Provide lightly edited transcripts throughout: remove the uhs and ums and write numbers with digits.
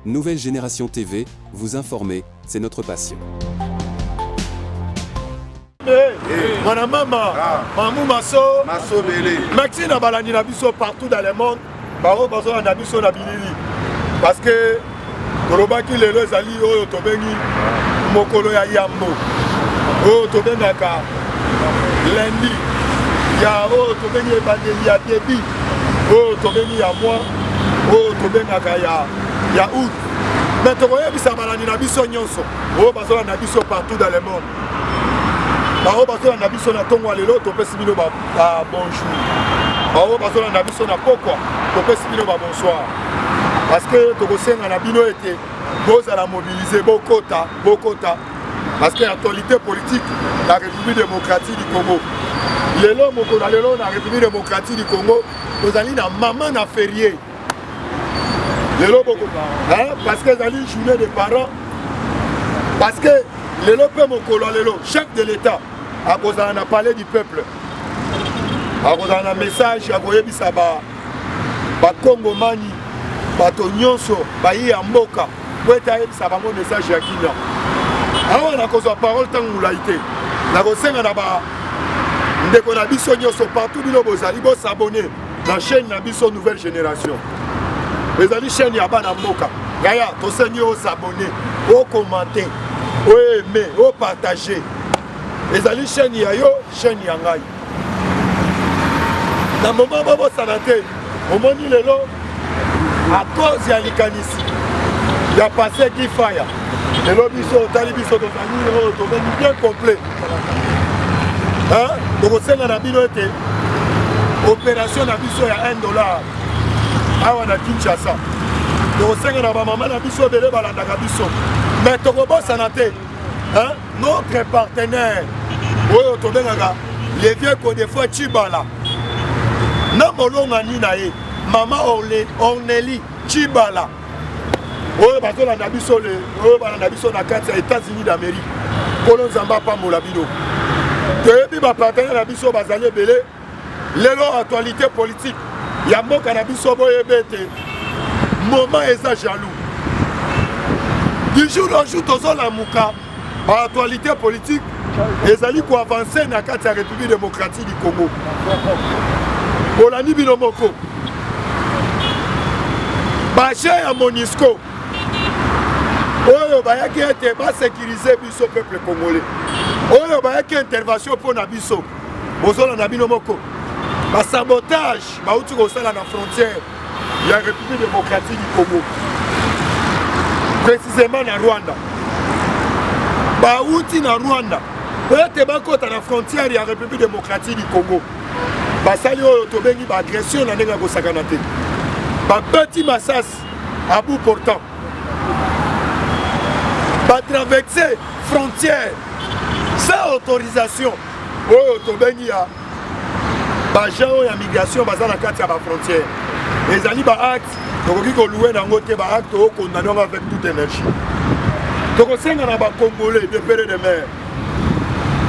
Nouvelle Génération TV, vous informer, c'est notre passion. Mon maman, Mamou Masso, Maxine Abalani Nabiso partout dans le monde, Baro Bazo Nabiso Nabilili. Parce que Kolobaki Lelo Zali, Oyo Tobengi, Mokolo ya Yambo, Oyo Tobengaka, lundi, ya Oyo Tobengi Ebandeli ya Debi, Oyo Tobengi ya moi, Oyo Tobengaka ya août. Mais Tokoye Bisabalani Nabiso Nyonso, Oyo Bazo Nabiso partout dans le monde. Bao bazo na biso na tongo lelo to pesi bino ba bonjour. Bao bazo na biso na pokwa to pesi bino ba bonsoir. Parce que to kosenga na bino ete boza la mobiliser bokota. Parce que l'actualité politique la République démocratique du Congo. Lelo moko na lelo na République démocratique du Congo, tozali na maman na férié. Lelo boko parce que zali journée des parents. Parce que lelo pe mokolo lelo chef de l'État a cause on a parlé du peuple. A cause on a message a koyebisa ba Congo mani bato nyonso ba yi ya mboka po etayebisa bango message ya kina. Awa na cause parole tangu laité. Na kosenga na ba ndeko na biso nyonso partout bino bozali bo s'abonner na chaîne na biso Nouvelle Génération. Ezali chaîne ya bana mboka. Gaya to sengi o s'abonner, o commenter. O aimer, o partager. Les amis chaîne yayo, chaîne yangai. Dans le moment où vous santé, au moment où lelo, à cause de l'ikanisi, il y a passé qui faille. Le lobby sur le talibiso de famille, bien complet. Hein? Donc au sein de la binote, opération d'abisso il y a $1. Ah on a Kinshasa. Donc au sein de la maman d'abisso, belé balandaka biso. Mais Togobo Sanate, hein, notre partenaire, les vieux qu'on des fois Chibala, Namolonga Ninae, Maman Orneli Chibala, Bazo la Nabiso, Nabiso na 4 États-Unis d'Amérique, Colon Zamba Pamolabino. Tebi ma partenaire Nabiso Bazali Belé, l'élo actualité politique, Yamo Kanabiso Boyebete, moment eza jaloux. Du jour au jour, tous la mouka, par l'actualité politique, les alliés pour avancer dans la République démocratique du Congo. Bolani Bilomoko, Baché à Monisco, Oyo Bayaki a été sécurisé le peuple congolais. Oyo Bayaki intervention pour Nabiso, Bozola Nabinomoko, le sabotage, Baouti Gosala na frontière, la République démocratique du Congo. Précisément na Rwanda. Baouti na Rwanda. Peut-être bakota na frontière de la République démocratique du Congo. Basali oyo tobengi ba agression na ndenga kosakana te. Ba petit massas à bout portant. Ba traverser frontière sans autorisation. Oyo tobengi ya ba gens ya migration bazana kati ya ba frontière. Les ali ba acte donc il faut louer dans côté ba acte au condamné avec toute énergie. Donc c'est un Congolais de père de mer.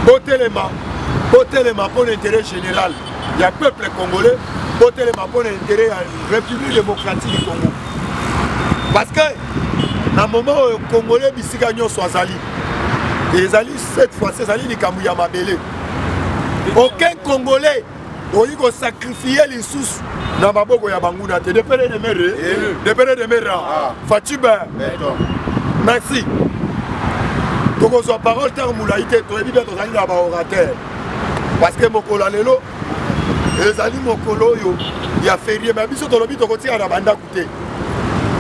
Botelema pour l'intérêt général. Il y a peuple congolais, botelema pour l'intérêt de la République démocratique du Congo. Parce que dans le moment où les Congolais bisigagnon sont zali, les ali cette fois c'est zali ni kamuya mabele. Aucun Congolais il faut sacrifier les sous dans maboko ya banguna te de pere de mer Fatiba. Merci. Donc on parole terme moulaïté to ebi beto zali na ba orateur. Parce que mokolo lelo ezali mokolo yo ya férié mais biso to lobi to kotia na banda kuté.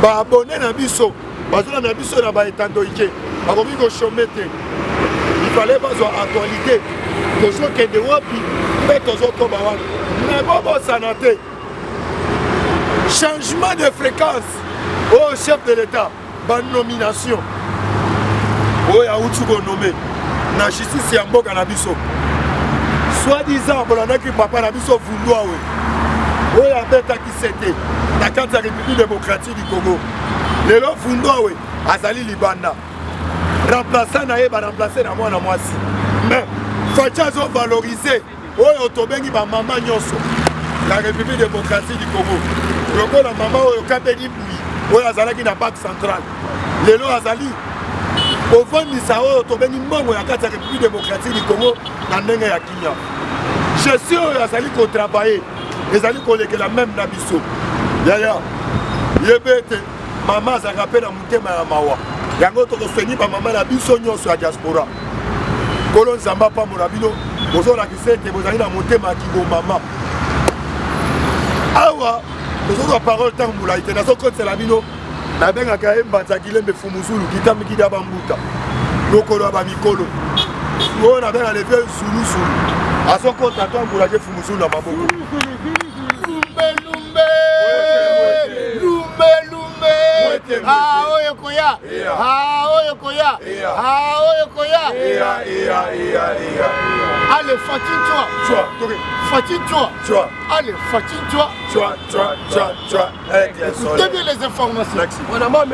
Ba abonné na biso, bazona na biso na ba etando ike. Ba komi ko chomete. Il fallait pas avoir actualité. Toujours que de wapi mais toujours comme avant. Mais bon sanate. Changement de fréquence au chef de l'État, bonne nomination. Oh, ya Outugo nommé. Na justice ya mboka na biso. Soi-disant, bolana ki papa na biso vundwa we. Oh, ya beta ki sete. Na kati ya République démocratique du Congo. Lelo vundwa we. Azali Libanda. Remplaçant na ye, ba remplacer na mwana mwasi. Mais, Fachazo valorisé. Oh, otobengi ba mama nyonso. La République démocratique du Congo. Loko la maman oyo kabeli bui. oyo azalaki na banque centrale lelo azali ovandisa oyo tobengi mbongo ya kati ya république démocratique du Congo na ndenge ya kinya gestion oyo azali kotravaille ezali kolekela même na biso yaya yebe ete mama azalaka mpe na motema ya mawa yango tokoswengi bamama na biso nyonso ya diaspora kolo nzambe apambola bino bozolakisa ete bozali na motema ya kibomama awa tozoka parole ntango molai te nazokotisela bino nabengaka ye mbanzakilembe fumuzulu kitamikida bambuta lokolo ya bamikolo oyo nabenga leve zuluzulu azokota to ambulake fumuzulu na maboko oyo koya oyo koya oyo koya allez Fatine toi allez Fatine toi écoutez bien les informations on a maman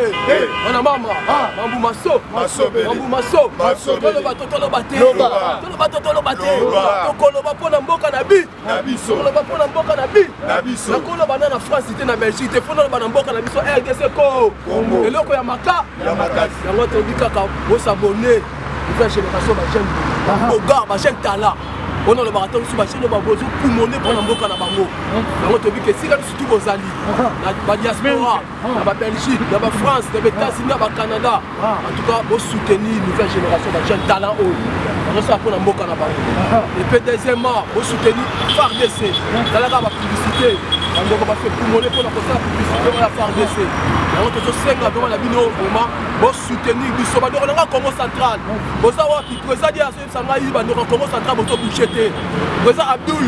mambu maso tolo bato tokoloba mpona mboka na biso nakoloba na France te na Belgique te mpona loba na mboka na biso RDC ko eloko ya maka yango tobi kaka bosabone nouvelle génération bajeune bogar bajeune tala on a le baraton sur ma chaîne de Babozo pour monter pour l'emboka na bango. Donc on te dit que si là surtout vos alliés, la diaspora, la Belgique, la France, les États-Unis, le Canada, en tout cas vous soutenir nouvelle génération de jeunes talents haut. On ça pour l'emboka na bango. Et puis deuxièmement, vous soutenir FARDC. Dans la publicité, on va faire pour monter pour la publicité de la FARDC. Donc on te dit que dans la vidéo vraiment vous soutenir du Soba dans le Congo central. Vous savez qui présente à ce Sangaï dans le Congo central vous toucher. Président Abdoul,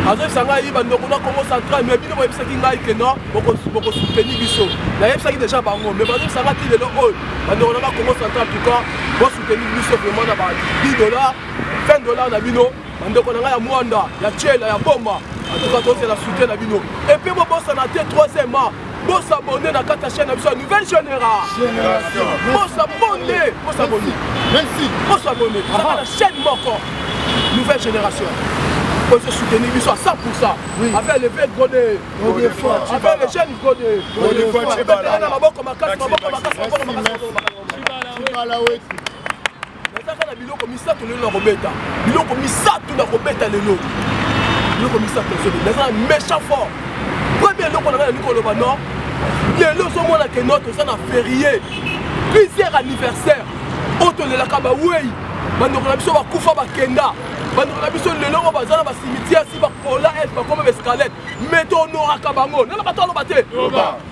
Azef Sangaï, Bandokona Congo central, mais bien que Sakingaï que non, beaucoup soutenir Bisso. La Yep Saki déjà bango, mais Bazef Sangati de l'eau, Bandokona Congo central, en tout cas, pour soutenir Bisso vraiment d'abord $10, $20 na bino, Bandokona ya Mwanda, ya Tchela, ya Bomba, en tout cas, c'est la soutien na bino. Et puis, bon, ça n'a été troisièmement. Bon s'abonner dans la chaîne de nouvelle génération. Bon s'abonner. Merci. Bon s'abonner. Dans la chaîne encore. Nouvelle génération. Pour se soutenir à 100%. Oui. Avec les vieux godés. Avec les jeunes godés. Méchant fort. Premier lot qu'on a dit qu'on le non. Les lots sont moins que notre ça n'a férié. Plusieurs anniversaires. Autre de la Kabaoué. Maintenant on a besoin de Koufa Bakenda. Maintenant on a besoin de l'eau dans le cimetière si Bakola est comme escalette. Mais ton Nora Kabango. Non pas ton baté.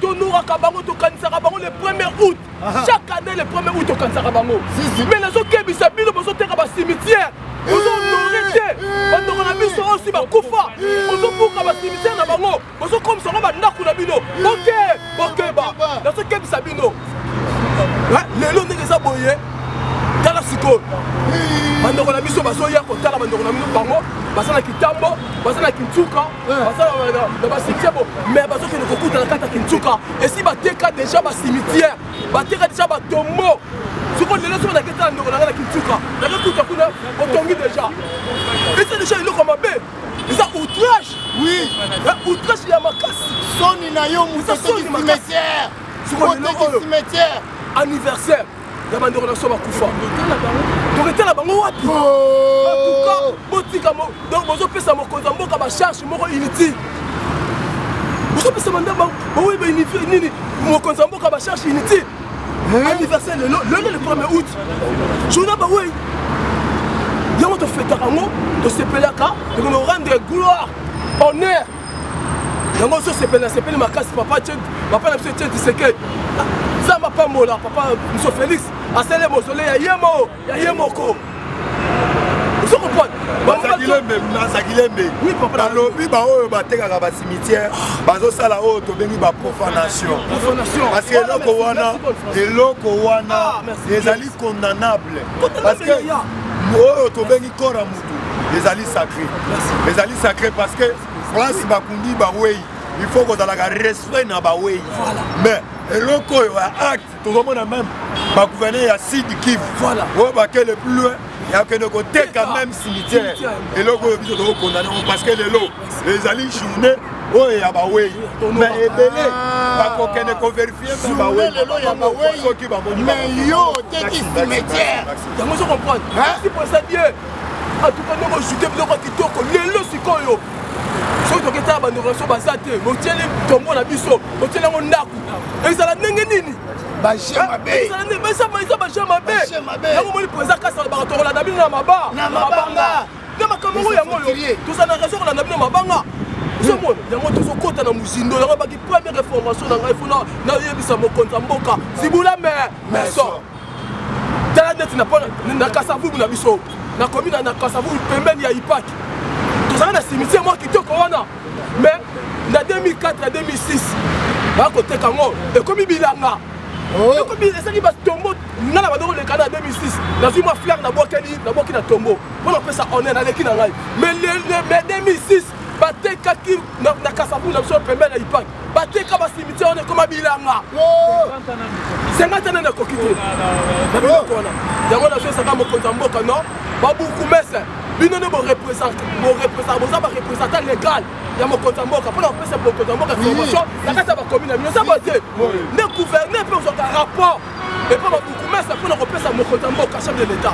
Ton Nora Kabango to Kanisa Kabango le 1er août. Chaque année le 1er août au Kanisa Kabango. Mais les autres qui sont bien besoin de cimetière. Nous on a mis ça aussi par Koufa. On a pour la cimetière na bango. On a comme ça on va ndaku na bino. OK ba. Dans ce qui Sabino. Les lots ne les boyé. Tala siko. Bando on a mis ça baso ya ko tala bando on a mis bango. Basala kitambo, basala kintuka, basala na ba cimetière mais baso qui ne kokuta na kata kintuka. Et si ba teka déjà ba cimetière, ba teka déjà ba tombeau. Ce qu'on est là sur la question de la Kintuka, la Kintuka, on tombe déjà. Et c'est déjà une comme abbé. Ils ont outrage. Oui. Outrage, il y a ma casse. Son inayo, moussa, cimetière. Cimetière. Anniversaire. La bande de relation à Koufa. Donc, était là-bas, moi, en tout cas, Botika, donc, vous avez fait ça, mon charge, mon inutile. Vous avez fait ça, oui, mais inutile. Mon consambo, ma charge inutile. Anniversaire le 1er août. Je n'ai pas oui. Il y a un fait un mot de ce pelaka, de nous rendre gloire, honneur. Il y a un mot de ce pelaka, c'est ma casse, papa, papa, la petite, c'est que ça m'a pas mola, papa, monsieur Félix, à celle mausolée, il y a Yemoko. Vous comprenez? Oui, papa. Dans le but, ba cimetière, bazo sala o to bengi ba profanation. Parce que eloko wana les ali condamnables. Parce que o to bengi kora mutu, les ali sacrés. Les ali sacrés parce que France bakundi ba wei, il faut que dans la respect na ba wei. Mais eloko yo acte, to vraiment même ma gouverneur ya Sud Kivu. Voilà. Oh bah quel est plus loin. Il y a que de côté quand même cimetière. Et là on est condamné parce que les alliés journée oh il y a bah oui. Mais belé pas qu'on ne vérifier mais bah oui. Mais yo t'es qui cimetière. Moi je comprends. C'est pour ça bien. En tout cas nous ajouter biloko kitoko lelo sikoyo. Soki toketa ba ndeko so bazate, motiele tombo na biso, motiele ngo ndaku. Ezala ndenge nini? Ba jema be. Ezala ndenge ba jema be. Yango moni poza kasa ba tokola na bino na maba. Na mabanga. Na makambo yango yo. Tozana raison na bino mabanga. Somon, yango tozokota na muzindo, yango baki première réformation na ngai fona na yebisa mokonza mboka. Zibula mais so. Tala net na Kasavu na biso. Na commune na Kasavu pembeni ya Ipaki. Tozana na cimetière moi kitoko wana. Mais na 2004 à 2006 ba côté kango et comme bilanga. Et comme il ba tombo na la badoro le kana 2006. Na zuma fleur na bokeli na tombo. Pour on peut ça on est na leki na ngai. Mais 2006 bateka ki na Kasavu na biso pembeni ya Ipaki. Bateka ba cimetière on est comme bilanga. 50 ans na kokité. Na biloko wana. Yango na so saka mokonza mboka non. Babuku mese bino ne bo représenter boza ba représentant légal ya mokonza mboka pour pesa mokonza mboka formation na kata ba commune bino ça va dire ne gouverner peut avoir un rapport et pas babuku mese pour pesa mokonza mboka chef de l'état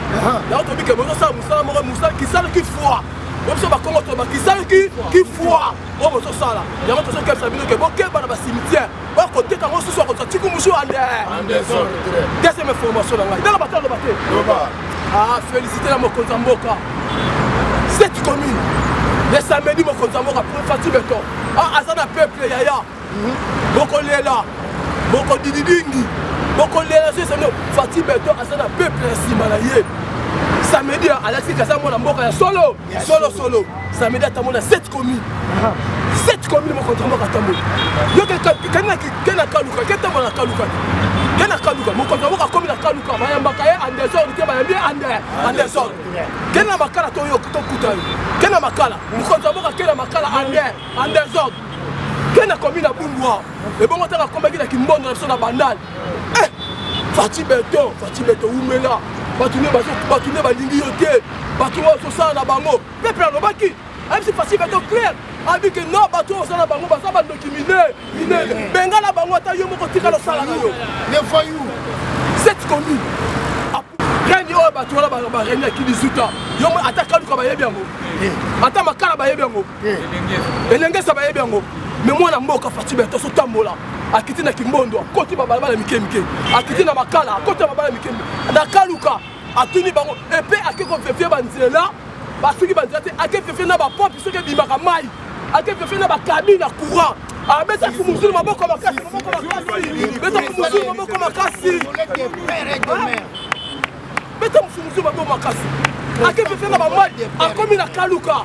là on dit que mozo ça musala qui sale qui foi on ba kongo to ba qui sale qui foi on mozo sala ya moto so kebisa bino ke boke bana ba cimetière ba côté quand on se soit contre tiku musu ande deuxième information là dans la bataille ah, féliciter la Mokonza Mboka. Cette commune, le samedi Mokonza Mboka pour Fati Beton. Ah, Azana peuple yaya. Boko Lela, Boko Dididingi, Boko Lela, c'est ça. Fati Beton, Azana peuple Simalaye. Samedi, Alexis Kassamona Mboka solo. Samedi, Tamona 7 communes. 7 communes Mokonza Mboka Tamona. Yo kena kaluka, ketamona kaluka. Kena kaluka, mokonza mboka komi na kaluka, bayambaka ye en désordre, te bayambi en désordre. Kena makala to yo kutokuta yo. Kena makala, mokonza mboka kena makala en désordre. Kena komi na bungwa. E bongo taka kombaki na kimbondo na biso na bandal. Fati Beton umela. Batune balingi yo te. Batune ososala na bango. Peuple alobaki. Même si Fati Beton clair. Abi que non bato osala bango basa bandoki mine bengala bango ata yo moko tika lo sala na yo les voyous cette commune rendi o bato wala ba rendi ki 18 ans yo ata kaluka ba yebi yango ata makala ba yebi yango elenge sa ba yebi yango mais moi na mboka Fati Beton so tambola akiti na kimbondo akoti ba balabala mike akiti na makala akoti ba balabala mike na kaluka atuni bango et puis akiko fefie banzela basuki banzela te akefefie na ba pompe soki bimaka mai akefefie na ba cabine na courant abeta kumuzulu maboko makasi beta kumuzulu maboko makasi beta kumuzulu maboko makasi akefefie na ba mai akomi na kaluka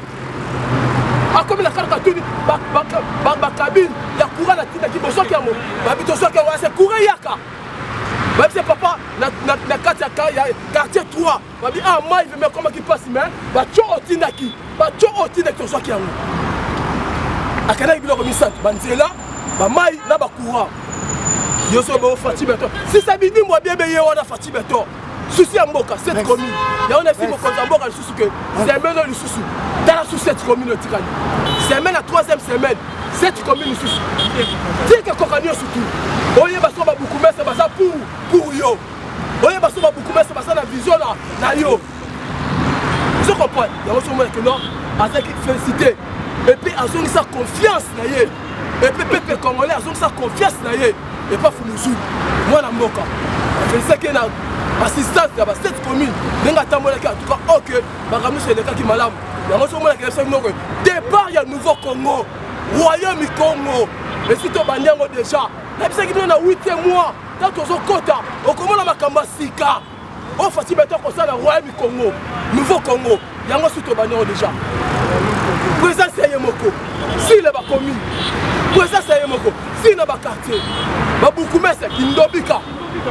tuni ba cabine ya courant na tina ki bosoki yango babito soki yango c'est courant yaka même si papa na kati ya quartier 3 babi ah mai veut me comment qui passe mais ba cho otindaki tozoki yango akana biloko misat banzela ba mai na ba courant yo so ba Fati Beton si ça bidi moi bien ye wana Fati Beton souci ya mboka cette commune ya on a fi mokonza mboka le souci que semaine le souci dans la sous cette commune tikali semaine la 3e semaine cette commune souci dire que kokanio surtout oye baso ba beaucoup mais ça pour yo oye baso ba beaucoup mais ça na vision na yo vous comprenez ya on se met que non avec féliciter et puis azongi sa confiance na ye et puis peuple congolais azongi sa confiance na ye et pas fumuzu moi na mboka féliciter que na assistance ya ba cette commune ndenge atambolaki en tout cas ok bakamuso elekaki malamu yango sokomona kelesa bino ke départ ya nouveau Congo royaume Congo esi tobandi yango déjà nayebisaki bino na 8e mois ntango tozokota okomona makambo ya sika oyo Fati Beton kosala royaume Congo nouveau Congo yango si tobandi yango déjà présence ya ye moko sile bacommune présence ya ye moko si na baquartier babukumese kindobika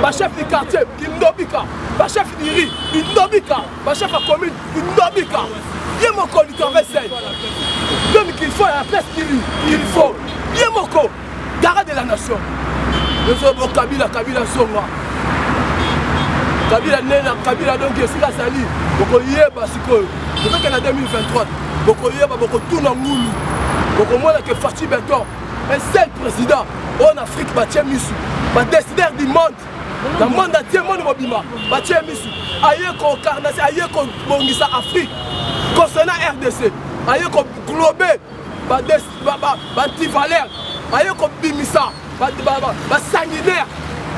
bachef du quartier kindobika bachef d'iri kindobika bachef ya commune kindobika ye moko du travail sel donc qu'il faut la place qu'il faut ye moko garde de la nation Kabila Songa Kabila nena Kabila donc esika sali boko yeba sikoyo tozoke na 2023 boko yeba boko tuna ngulu boko mona que Fachi Beton un seul président en Afrique batie misu ba décideur du monde le monde entier monde mobima batie misu aye ko carnage aye ko bongisa Afrique concernant RDC aye ko glober ba anti-valeur aye ko bimisa ba sanguinaire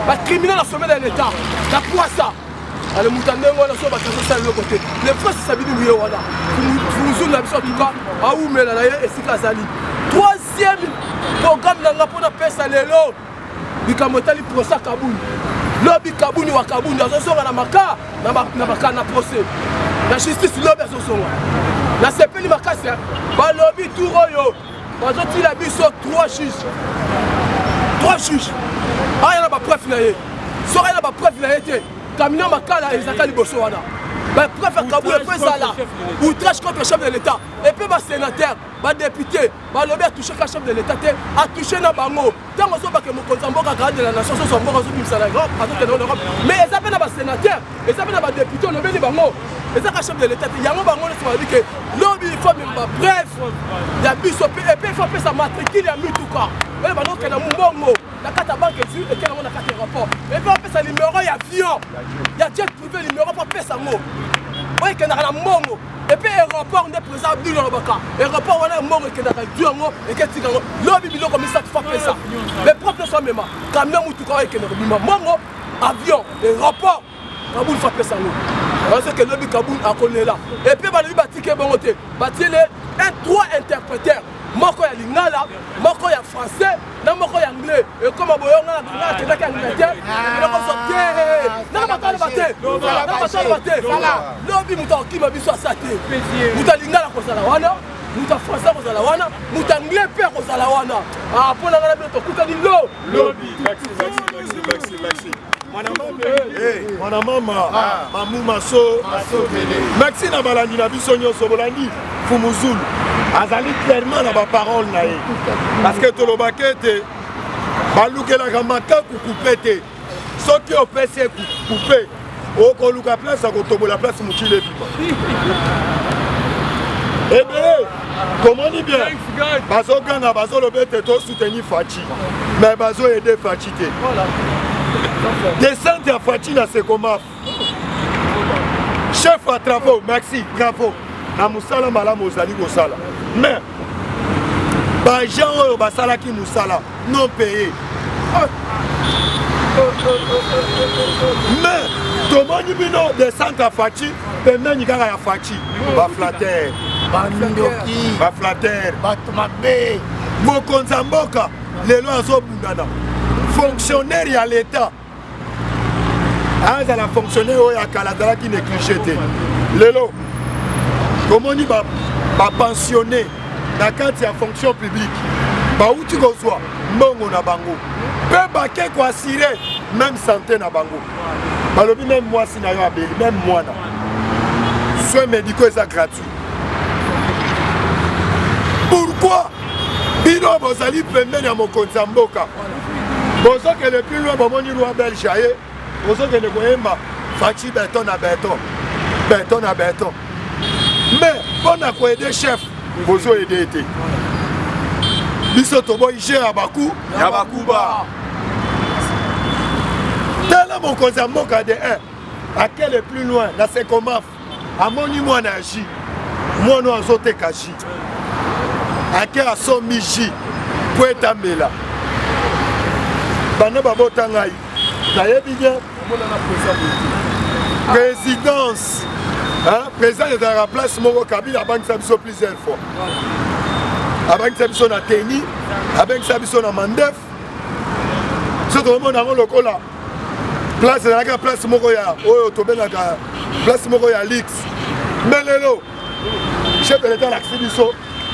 ba criminel à sommet de l'État la poissa ale mutandengo na so ba ça le côté les frères sabini muye wala fumuzu na biso en tout cas aumela na ye esika sali troisième programme na pona pesa lelo bikamotali procès Kabuni lobi Kabuni wa Kabuni azosonga na maka na procès la justice lobi azosonga na sepeli makasi ba lobi tour oyo bazoti la biso 3 juges aya na ba preuve na ye so aya na ba preuve na ye te camion makala ezaka liboso wana ba preuve Kabuni ezala outrage contre le chef de l'État et puis ba sénateur ba député ba lobi a touché le chef de l'État a touché na bango tant on ba que mokonzi mboka grande de la nation so mboka zo bimisa na Europe azoke na Europe mais ezapena ba sénateur ezapena ba député lobi ni bango ezaka chef de l'État yango bango ne se dit que lobi il faut même ba preuve ya biso et puis il faut faire sa matricule ya mituka et ba donc na mbongo la carte banque dessus et qu'elle a na carte rapport et puis on fait sa numéro ya avion ya jet privé numéro pour faire sa mot oui que na mbongo et puis aéroport n'est présent du Lobaka aéroport on a mbongo que na duango et que tikango lobi bilo comme ça tu fais ça mais propre soit même camion mutuka et que na mbongo avion aéroport Kaboul fait ça nous parce que lobi Kaboul a collé là et puis ba lobi batike bongote batile un 3 interpréteurs moko ya lingala moko ya français na moko ya anglais et comme boyonga na kenda ka Angleterre na ko sortir na batale bate lobi muta ma biso asate muta lingala ko sala wana muta français ko sala wana muta anglais pe ko sala wana ah pona ngala biso kuta ni lobi merci Mwana mama Mamou Maso Maxi na balandi na biso nyonso bolandi Fumuzulu azali clairement na ba parole na ye parce que tolobaki ete balukelaka makaku coupe te soki opesi coupe okoluka place akotobola place mokili ebiba ebele komoni bien bazoganga bazoloba ete tosoutenir Fachi mais bazoede Fachi te descente ya Fachi na Sekomaf chef à travaux Maxi bravo na musala malamu ozali kosala mais bajan oyo basalaki musala non payé mais tomoni bino descente ya Fachi pembeni kaka ya Fachi baflater bandoki baflater bato mabe mokonzi ya mboka lelo azobundana fonctionnaire ya l'État azala fonctionnaire oyo akala azalaki négligé te lelo komoni bapensionné na kati ya fonction publique bauti kozwa mbongo na bango mpe bake koassire même santé na bango balobi même mwasi na yo abeli même mwana soins médicaux eza gratuit pourquoi bino bozali pembeni ya mokonzi ya mboka bozokende plus loin bomoni roi belge aye bozokende koyemba Fachi beton na beton mais mpona koede chef bozoede ete biso toboyi ge ya bakuba tala mokonzi ya mboka de 1 akele plus loin na Sekomaf amoni mwana ya ji mwana azoteka ji ake asombi ji po etambela bana babota ngai nayebi bien présidence président ezalaka place moko Kabila abangisa biso plusieurs fois abangisa biso na teni abangisa biso na mandef so tomona yango lokola place ezalaka place moko ya oyo tobengaka place moko ya lix mais lelo chef de l'État alakisi biso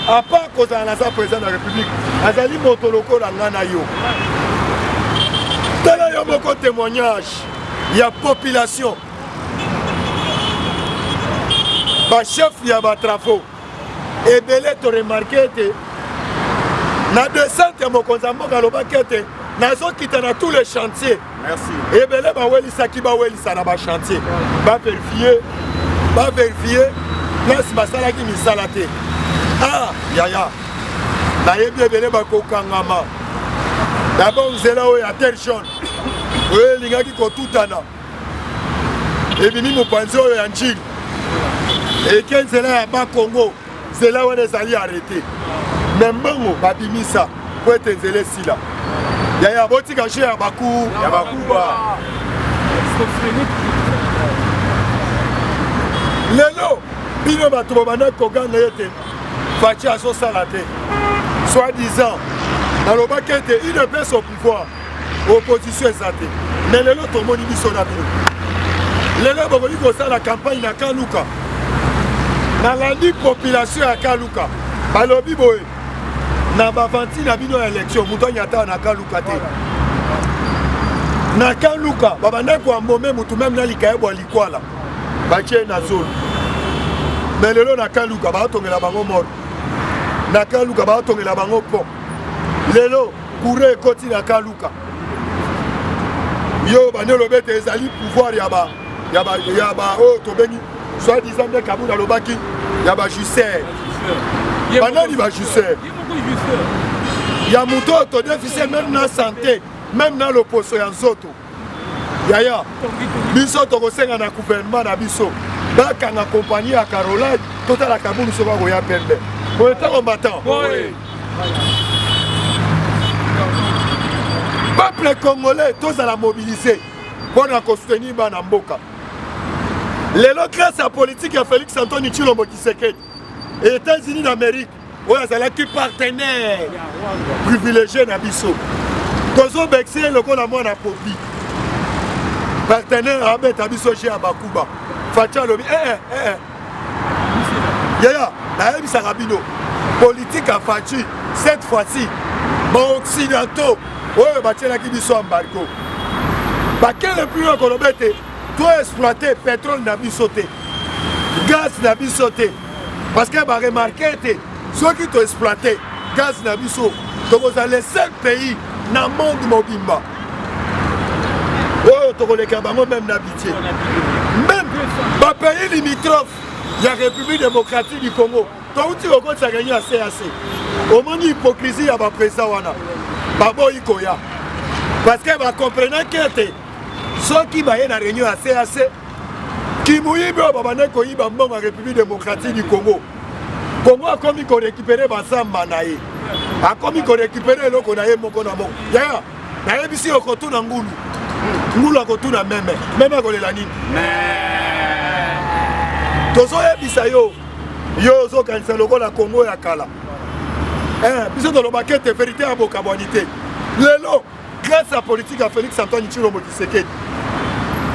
à part kozala na sa président de la République azali moto lokola nga na yo tala yo moko témoignage ya population bachef ya batrafo ebele to remarke ete na descente ya mokonzi ya mboka alobaki ete nazokita na tous les chantiers. Merci. Ebele bawelisaki bawelisa na bachantier. Bavérifier. Place basalaki misala te. Ah, yaya. Nayebi ebele bakokangama. D'abord nzela oyo ya terre jaune. Oyo elingaki kotutana. Ebimi mopanzi oyo ya njili. Eke nzela ya bakongo. Nzela wana ezali arrêté. Me mbango babimisa po ete nzela esila. Yaya botika je ya bakuba. Lelo bino bato babanda koganga ete Fachi azosala te. Soi-disant nalobaki ete il ne pèse au pouvoir opposition eza te. Mais lelo tomoni biso na bino. Lelo bokoki kosala campagne na Kaluka. Nalandi population ya Kaluka. Balobi boye na bavanti na bino ya élection muto nyata na Kaluka te. Na Kaluka babanda ko ambome mutu même na likayebo likwala. Batie na zone. Mais lelo na Kaluka ba tongela bango mort. Na Kaluka ba tongela bango pont. Lelo couré ekoti na Kaluka. Yo bandelo bete ezali pouvoir ya ba oh tobengi soit disant de Kabula lobaki ya ba jusser. Banani ba jusser. Ya muto to déficit même na santé, même na l'opposition ya nzoto. Yaya biso to kosenga na gouvernement na biso. Bakanga compagnie ya Caroline tota la Kabulu so ba koya pembe. Bo eta combattant. Peuple congolais, tous à la mobiliser pour soutenir Bana Mboka. Les grâce à la politique de Félix Antoine Tshilombo Tshisekedi, et les États-Unis d'Amérique, où ils sont partenaires privilégiés dans Bisso. Tous ont vexé le coup de moi dans Popi. Partenaire Abet Abisso chez Abakuba. Fatia Lobi, Yaya, la M. Sarabino, politique à Fachi, cette fois-ci, bon occidentaux. Oui, bâtir la qui sont embargo. Quel est plus long que l'obété? Toi exploiter pétrole n'a pas sauté. Gaz n'a pas sauté. Parce que va remarquer ceux qui t'ont exploité, gaz n'a pas sauté. Donc vous avez les 5 pays dans le monde mobimba. Oh, tu as les Kabango même n'habité. Même dans le pays limitrophe, il y a la République démocratique du Congo. Toi, tu as gagné à CAC. Au moins, l'hypocrisie, il y a un président. Babo Ikoya. Parce que va comprendre que ceux qui va y la réunion à CAC, qui mouillent babane koyi bambon en République démocratique du Congo. Congo a commis qu'on récupérer basamba naé. A commis qu'on récupérer le konaye moko na moko. Ya, na bisi okotu na ngulu. Ngulu okotu na meme. Meme ko lela nini? Tozo yebisa yo. Yo zo kanisa loko la Congo ya kala. Biso dans le maquette de vérité à Bokabonité. Lelo, grâce à la politique de Félix Antoine Tshilombo Tshisekedi.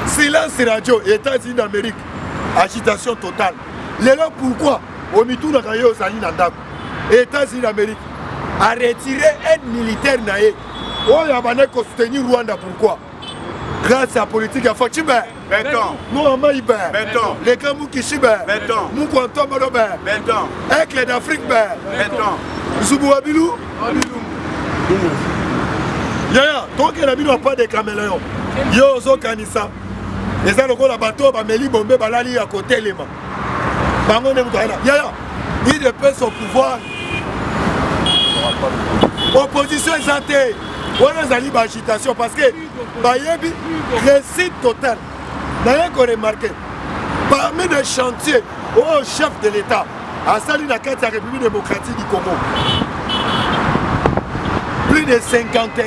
Silence radio, États-Unis d'Amérique. Agitation totale. Lelo, pourquoi? Au mitou na kayo zali na ndako. États-Unis d'Amérique a retiré aide militaire naé. Oh, il a bané ko soutenir Rwanda, pourquoi? Grâce à la politique de Fachi Ben. Béton. Nous en maï Ben. Béton. Les Kamoukishi Ben. Béton. Nous comptons Ben. Béton. Avec les d'Afrique Ben. Béton. Zoubou Abilou. Yaya, tant que la ville n'a pas de caméléons, yo zo kanisa. Les gens qui ont la bateau, Meli Bombé, Balali à côté les mains. Yaya, il dépend son pouvoir. Opposition est santé. On a une agitation parce que Bayebi, réussite totale. D'ailleurs, qu'on remarque, parmi les chantiers au chef de l'État, à Salina Kati, la République démocratique du Congo, plus de 51.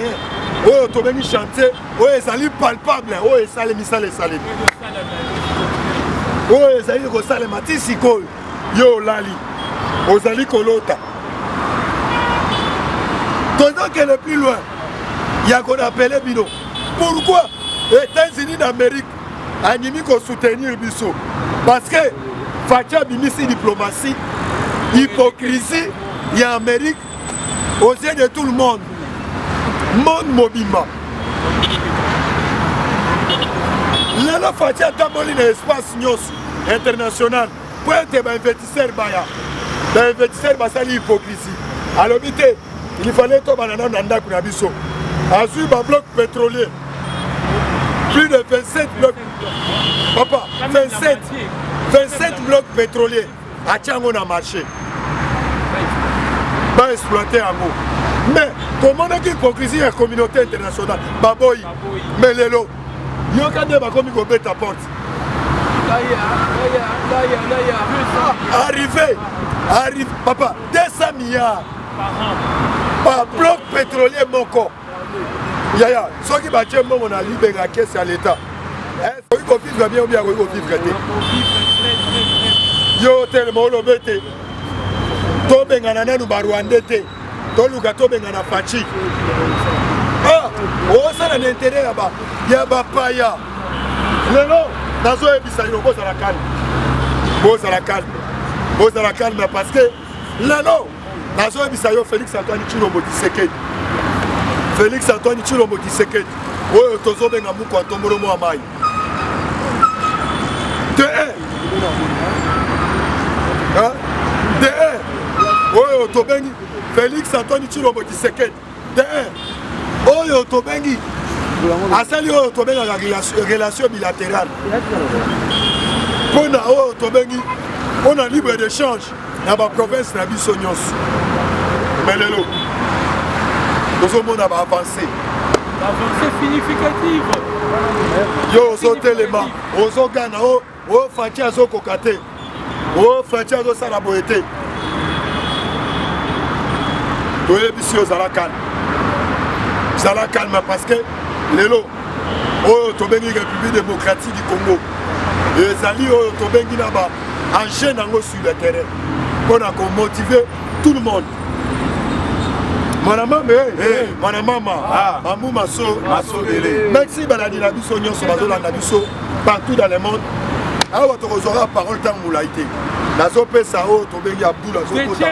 Oh, tu as mis chantier, oh, c'est palpable, oh, c'est les misales salés. Oh, c'est les salés matisiko, yo lali, ozali kolota. Tandis que le plus loin, il y a qu'on appelle Bino. Pourquoi les États-Unis d'Amérique animent qu'on soutenir Bisso? Parce que Facha Bimisi diplomatie, hypocrisie, il y a Amérique aux yeux de tout le monde. Monde mobimba. Lelo Facha Tamoli dans l'espace international pour être un investisseur baya. Un investisseur basali hypocrisie. Alors il fallait que banana nanda kunabiso. a su un bloc pétrolier. Plus de 27 blocs. Papa, 27 blocs pétroliers. À Tchango na marché. Va exploiter un mot. Mais comment est-ce qu'il hypocrisie la communauté internationale? Baboy, mais Lelo, il y a quand même comme il peut ta porte. Arrive, papa, 200 milliards par bloc pétrolier mon corps. Yaya, ceux qui battent mon a libéré la caisse à l'État. Est-ce qu'il faut vivre bien ou bien il faut vivre? Yo, tellement le bête. To bengana na Rwanda te. To luka to bengana fachi. Ah, o ça na intérêt là-bas. Ya ba paya. Lelo, nazo ebisa yo boza la calme. Boza la calme parce que lelo, nazo ebisa yo Félix Antoine Tshilombo Tshisekedi. Félix Antoine Tshilombo Tshisekedi. Oyo tozo benga muko atombolo mo amai. De hein? De Oyo Tobengi, Félix Antoine Tshilombo Tshisekedi. De Oyo Tobengi, Asali Oyo Tobengi la relation bilatérale. Pona Oyo Tobengi, on a libre d'échange dans la province de Bissonyos. Mais lelo, nous avons avancé. Avancée significative. Yo, zo téléma, ozo Ghana, o Fatia zo kokate, o Fatia zo saraboete. Toyebisi ozala calme parce que lelo oyo tobengi République démocratique du Congo ezali oyo tobengi na ba enchaîne nango sur le terrain pour motiver tout le monde. Manama Mamou Maso Bele. Merci baladi na biso nyonso bazolanda biso partout dans le monde. Awa tokozora parole tant moulaité. Nazo pesa o tobengi Abdul azo kota.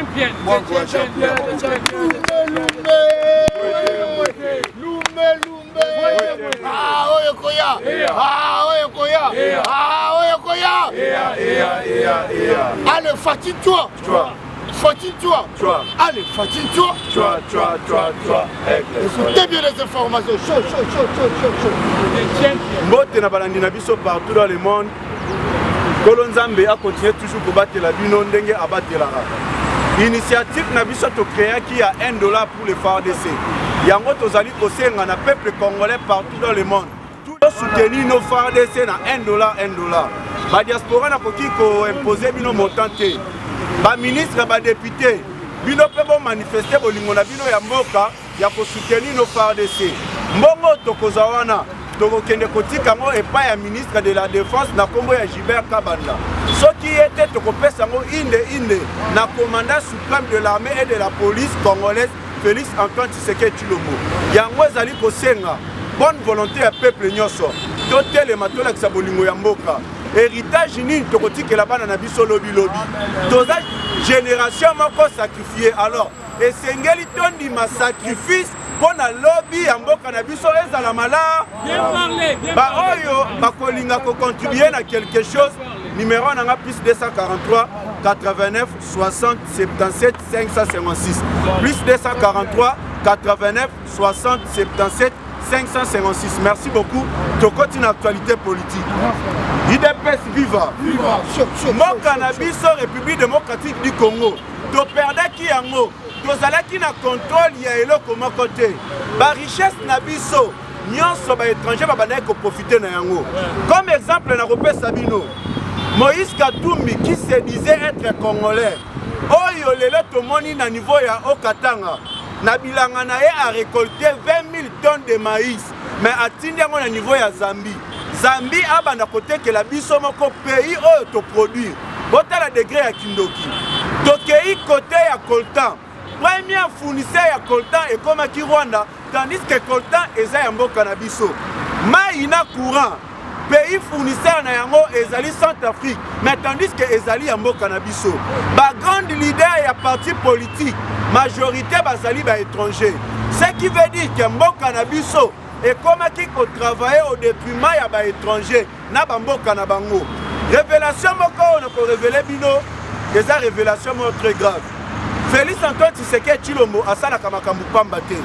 Lumbe. Ah oyo koya. Allez, fatigue-toi. Allez, fatigue-toi. Écoutez bien les informations. Chaud. Mbote na balandi na biso partout dans le monde. Kolonzambe a continué toujours pour battre la bino ndenge abatelaka. Initiative na biso to créer qui a $1 pour les FARDC. Yango tozali kosenga na peuple congolais partout dans le monde. Tout soutenir nos FARDC na $1. Ba diaspora na koki ko imposer bino montant. Ba ministre ba député bino pe bon manifester bolingo na bino ya mboka ya ko soutenir nos FARDC. Mbongo tokoza wana tokokende kotika ngo epai ya ministre de la défense na kombo ya Gilbert Kabanda. Soki était tokopesa ngo inde na commandant suprême de l'armée et de la police congolaise Félix Antoine Tshisekedi Tshilombo. Yango ezali kosenga bonne volonté ya peuple nyonso. Totelema tolakisa bolingo ya mboka. Héritage nini tokotikela bana na biso lobi. Toza génération moko sacrifié. Alors, esengeli tondi ma sacrifice pour na lobby ya mboka na biso ezala mala. Bien parlé. Ba oyo bakolinga ko contribuer na quelque chose. Numéro nanga plus 243 89 60 77 556. Plus 243 89 60 77 556. Merci beaucoup. Tokoti na actualité politique. IDPS viva. Mboka na biso République démocratique du Congo. To perdaki yango. Tozalaki na contrôle ya eloko moko te. Ba richesse na biso nyonso ba étranger ba bandaki ko profiter na yango. Comme exemple na Robert Sabino, Moïse Katumbi qui se disait être congolais. Oyo lelo tomoni na niveau ya Okatanga. Na bilanga na ye a récolté 20 000 tonnes de maïs. Mais atindi yango na niveau ya Zambie. Zambie abanda kotekela biso moko pays oyo to produire. Botala degré ya Kindoki. Tokei côté ya coltan. Premier fournisseur ya coltan et comme ki Rwanda, tandis que coltan eza ya mboka na biso. Mai na courant. Pays fournisseur na yango ezali Centrafrique, mais tandis que ezali ya mboka na biso. Ba grande leader ya parti politique, majorité bazali ba étranger. Ce qui veut dire que mboka na biso et comme qui ko travailler au détriment ya ba étranger na ba mboka na bango. Révélation moko on ko révéler bino, des révélations très grave. Félix Antoine Tshisekedi Tshilombo asala kamakambu pamba te.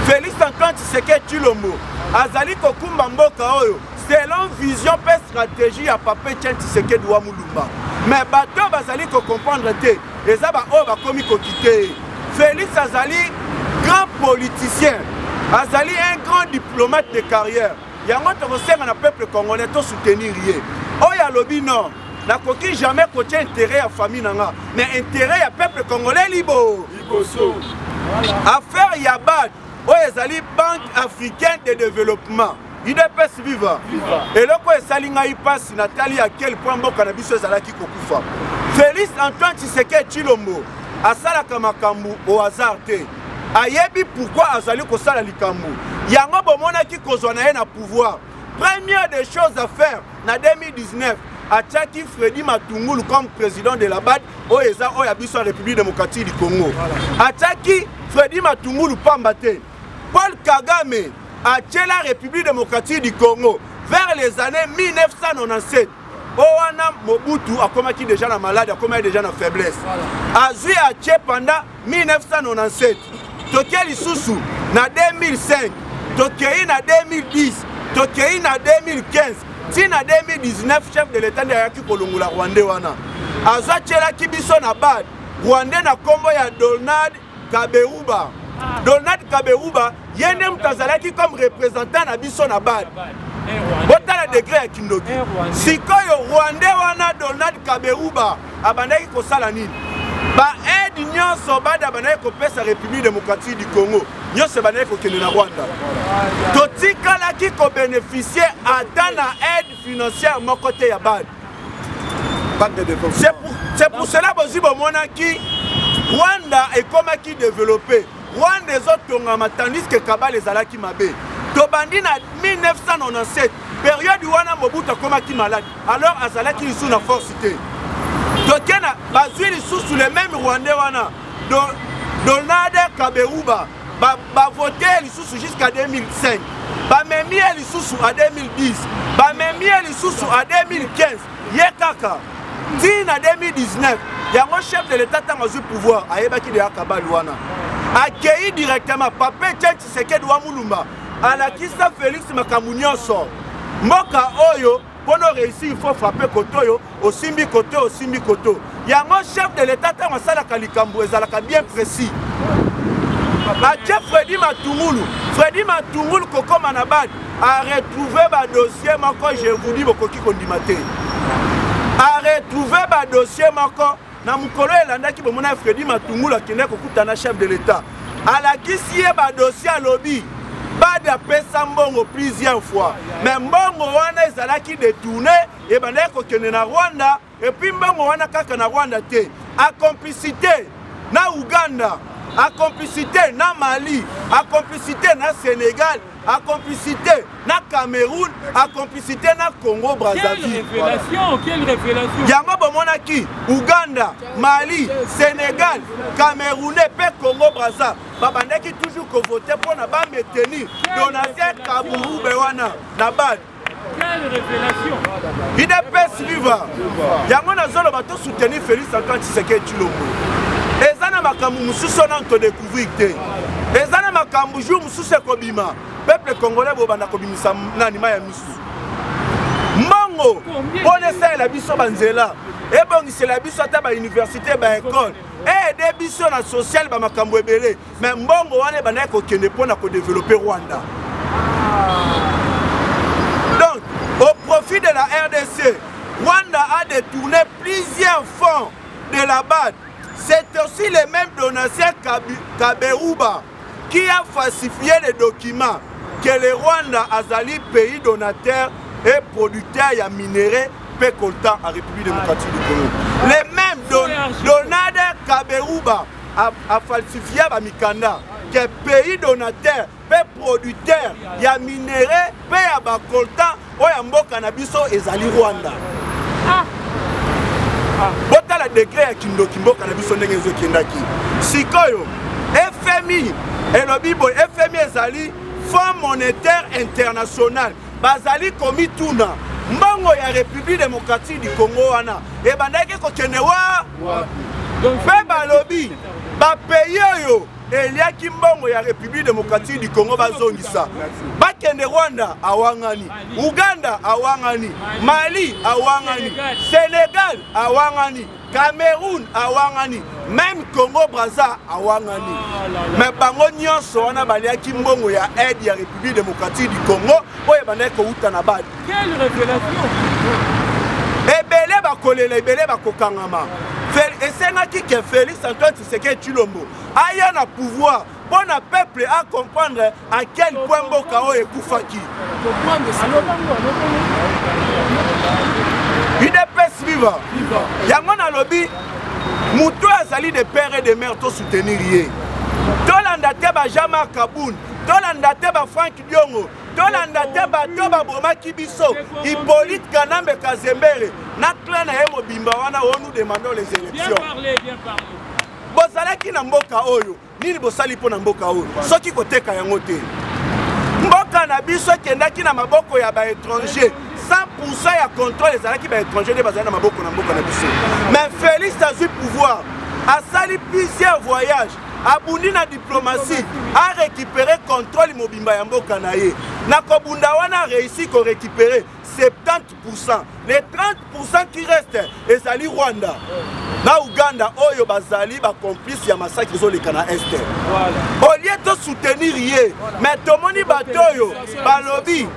Félix Antoine Tshisekedi Tshilombo azali kokumba mboka oyo selon vision pe stratégie ya Papa Etienne Tshisekedi wa Mulumba. Mais bato bazali ko comprendre te eza ba oyo bakomi kokite. Félix azali grand politicien, azali un grand diplomate de carrière. Yango tokosenga na peuple congolais to soutenir ye. Oya lobi non, nakoki jamais côté intérêt ya famille nanga, mais intérêt ya peuple congolais libo. Liboso. Affaire ya BAD, oyo ezali Banque africaine de développement. IDPS viva. Et loko esali ngai pasi natali à quel point mboka na biso ezalaki kokufa. Félix Antoine Tshisekedi Tshilombo asalaka makambu au hasard te. Ayebi pourquoi azali kosala likambu. Yango bomonaki kozwa na ye na pouvoir. Première des choses à faire na 2019, Atchaki Freddy Matungulu comme président de la BAD oyo eza oyo abiso République démocratique du Congo. Atchaki Freddy Matungulu pambate. Paul Kagame a la République démocratique du Congo vers les années 1997. Owana Mobutu a commis déjà la maladie, a commis déjà la faiblesse. Azui a tché pendant 1997. Tokei Lisusu na 2005. Tokei na 2010. Tokei na 2015. Si na 2019 chef de l'État de Yaki Kolongula Rwandais wana. Azua tchela kibiso na BAD. Rwandais na kombo ya Donald Kaberuba. Donald Kaberuba yende mtazalaki comme représentant na biso na BAD. Botala degré ya kindoki. Sikoyo Rwandais wana Donald Kaberuba abandaki kosala nini? Ba aide nyonso BAD abandaki kopesa République démocratique du Congo. Nyonso abandaki kokende na Rwanda. Totikalaki ko bénéficier ata na aide financière moko te ya BAD. C'est pour cela bozi bomonaki Rwanda est comme qui développé. Rwanda les autres tandis que Kabal les alaki mabe. Tobandi na 1997 période où wana Mobutu comme qui malade. Alors azalaki sous na force té. Tokena bazui sous les mêmes Rwandais wana. Donald Kaberuba ba voté sous jusqu'à 2005. Ba memi sous à 2010. Ba memi sous à 2015. Yekaka. Tina 2019. Yango chef de l'État a eu pouvoir ayebaki de Kabal wana. Accueilli directement Papa Etienne Tshisekedi wa Mulumba alakisa Félix Makamunyoso mboka oyo pono réussir il faut frapper koto osimbi koto yango chef de l'État a salaka likambo ezalaka bien précis. Atia Freddy Matungulu kokoma na BAD a retrouvé ba dossier moko je vous dis bokoki kondimate a retrouvé ba dossier moko na mukolo elandaki bomona Freddy Matungulu akende kokutana chef de l'État alakisi ye ba dossier lobby BAD apesa mbongo plusieurs fois mais mbongo wana ezalaki détourné et bandaki kokende na Rwanda et puis mbongo wana kaka na Rwanda te a complicité na Uganda a complicité na Mali a complicité na Sénégal a complicité na Cameroun a complicité na Congo Brazzaville. Quelle révélation. Yango bomonaki Uganda, Mali, Sénégal, Cameroun et Congo Brazza babandaki toujours ko voter pour na ba maintenir Donatien Kaburu bewana na BAD. Quelle révélation. IDPS viva. Yango na zolo bato soutenir Félix Antoine Tshisekedi Tshilombo. Ezana makambu mususu na to découvrir te. Ezana makambu jour mususu kobima. Peuple congolais bobanda kobimisa na anima ya misu. Mbongo bonesa la biso banzela. Et bon c'est la biso ta ba université ba école. Et des biso na social ba makambu ebele. Mais mbongo wana bana ko kende pona ko développer Rwanda. Donc au profit de la RDC, Rwanda a détourné plusieurs fonds de la BAD. C'est aussi les mêmes donateurs Kaberuba qui a falsifié les documents que le Rwanda azali pays donateur et producteur ya minéraux pe coltan en République démocratique du Congo. Les mêmes Donald Kaberuba a falsifié ba mikanda que pays donateur pe producteur ya minéraux pe ya ba coltan oya mboka na biso ezali Rwanda. Bota la degré ya kindoki mboka na biso ndenge ezokendaki. Sikoyo FMI et le Bible FMI ezali Fonds monétaire international bazali komi tuna mbongo ya République démocratique du Congo wana e bandaki kokende wa pe balobi ba pays oyo eliaki mbongo ya République démocratique du Congo bazongisa bakende Rwanda awangani, Uganda awangani, Mali awangani, Sénégal awangani, Cameroun awangani, même Congo Brazza awangani. Mais bango nyonso wana baliaki mbongo ya aide ya République démocratique du Congo oyo bandeko uta na badi. Quelle révélation! Ebele bakolela ebele bakokangama. Esengaki ke Félix Antoine Tshisekedi Tshilombo aya na pouvoir pour le peuple à comprendre à quel point mboka oyo ekufaki. UDPS viva. Yango na lobi muto azali de père et de mère to soutenir ye. Tolanda te ba Jama Kaboun, tolanda te ba Frank Diongo, tolanda te ba Toba Bomaki biso, Hippolyte Kanambe Kazembere, na clan na ye mobimba wana on nous demandons les élections. Bien parlé, bien parlé. Bozalaki na mboka oyo, nini bosali po na mboka oyo, soki koteka yango te. Mboka na biso kendaki na maboko ya ba étranger. 100% ya contrôle les alaki ba étranger de bazana maboko na mboka na biso. Mais Félix a eu pouvoir, a sali plusieurs voyages, a bundi na diplomatie, a récupéré contrôle mobimba ya mboka na ye. Na kobunda wana a réussi ko récupérer 70%. Les 30% qui restent ezali Rwanda. Na Uganda oyo bazali ba complice ya massacre zo le kana est. Voilà. Au lieu de soutenir ye, mais tomoni batoyo balobi.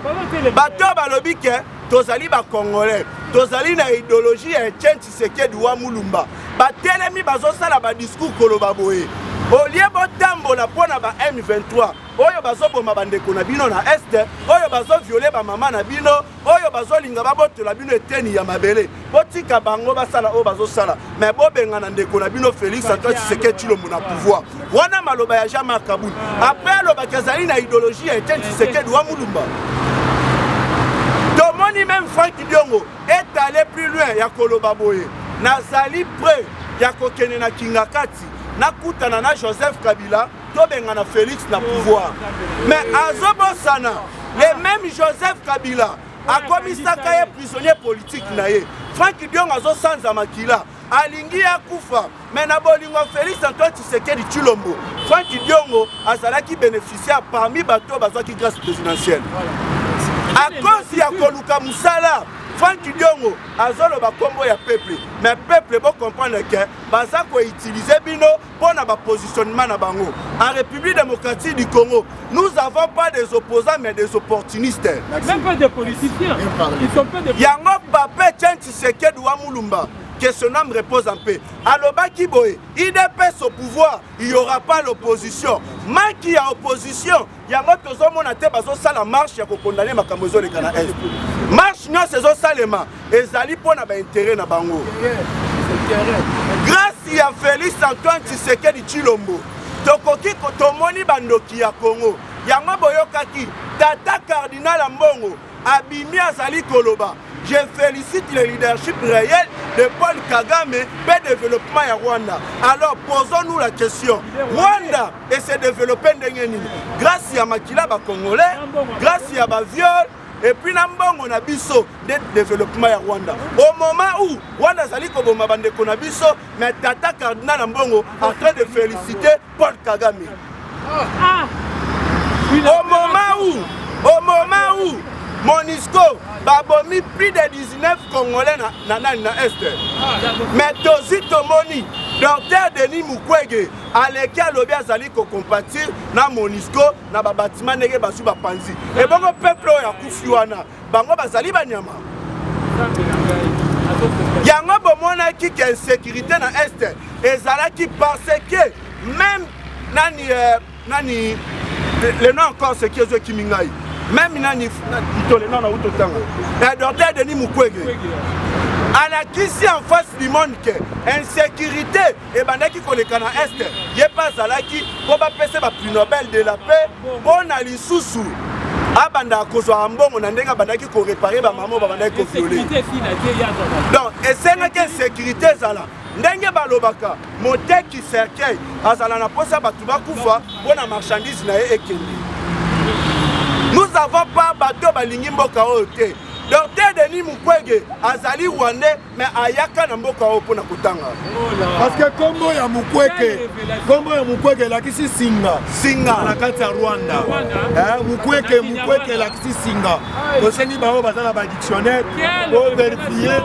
Bato balobi ke tozali ba congolais. Tozali na idéologie ya Etienne Tshisekedi wa Mulumba. Batelemi bazosala ba discours koloba boye. Au lieu botambola pona ba M23. Oyo bazoboma bandeko na bino na est, oyo bazo violer ba mama na bino, oyo bazo linga baboto la bino eteni ya mabele. Botika bango basala o bazo sala. Mais bobenga na ndeko na bino Félix Antoine Tshisekedi Tshilombo na pouvoir. Wana maloba ya Jama Kaboun. Après loba kazali na idéologie ya Etienne Tshisekedi wa Mulumba. Tomoni même Frank Diongo est allé plus loin ya koloba boye. Nazali prêt ya kokene na Kingakati. Nakutana na Joseph Kabila. Na Félix na pouvoir. Mais Azobosana, le même Joseph Kabila a commis ça comme prisonnier politique naé. Frank Dion azo sans makila, alingi ya kufa. Mais na bolingo Félix Antoine Tshisekedi Tshilombo. Frank Diongo azalaki bénéficiaire parmi bato bazaki grâce présidentielle. À cause ya koluka musala, Frank Diongo azolo ba kombo ya peuple. Mais peuple bon comprendre que baza ko utiliser bino pour na ba positionnement na bango. En République démocratique du Congo, nous n'avons pas des opposants mais des opportunistes. Même pas des politiciens. Ils sont pas des politiciens. Yango Papé Tshisekedi wa Mulumba. Que son âme repose en paix. Aloba Kiboye, IDPS au pouvoir, il n'y aura pas l'opposition. Mais qui a opposition, il y a un autre homme qui a la marche qui a condamné ma Cameroun et Cana Est. Marche, non, c'est ça seulement. Et Zali pour intérêt na bango. Grâce à Félix Antoine Tshisekedi Tshilombo, Tokoki Kotomoni Bandoki ya Congo, Yango Boyokaki, Tata Cardinal Ambongo, Abimi Azali Koloba. Je félicite le leadership réel de Paul Kagame et le développement à Rwanda. Alors posons-nous la question. Rwanda et se développer grâce à Makila Congolais, grâce à viol et puis on a biso de développement à Rwanda. Au moment où Rwanda Zali Koboma Bande Konabiso, mais Tata Cardinal Ambongo en train de féliciter Paul Kagame. Au moment où Monisco babomi plus de 19 Congolais na Est. Mais Tozi Tomoni, Dr Denis Mukwege, aleki alobi azali ko compatir na Monisco na ba bâtiment ndenge basu ba panzi. Et bongo peuple ya kufi wana, bango bazali banyama. Yango bomona ki insécurité na Est, ezalaki parce que même nani le nom encore c'est qui est Kimingai. Même nani non na utotango. Le docteur Denis Mukwege. Anakisi en face du monde que insécurité et bandaki koleka na Est, ye pas zalaki ko ba pese ba prix Nobel de la paix bon ali susu. Abanda kozwa ambongo na ndenga bandaki ko réparer ba mamo ba bandaki ko violer. Donc et que sécurité zala ndenge balobaka moteki cercueil azala na posa batu bakufa bona marchandise na ekende. Nous n'avons pas bateau balingi mboka ote. Docteur Denis Mukwege azali rwandais mais ayaka na mboka opona kutanga. Parce que kombo ya Mukwege lakisi singa na kati ya Rwanda. Mukwege lakisi singa. Toseni bango bazala ba dictionnaire pour vérifier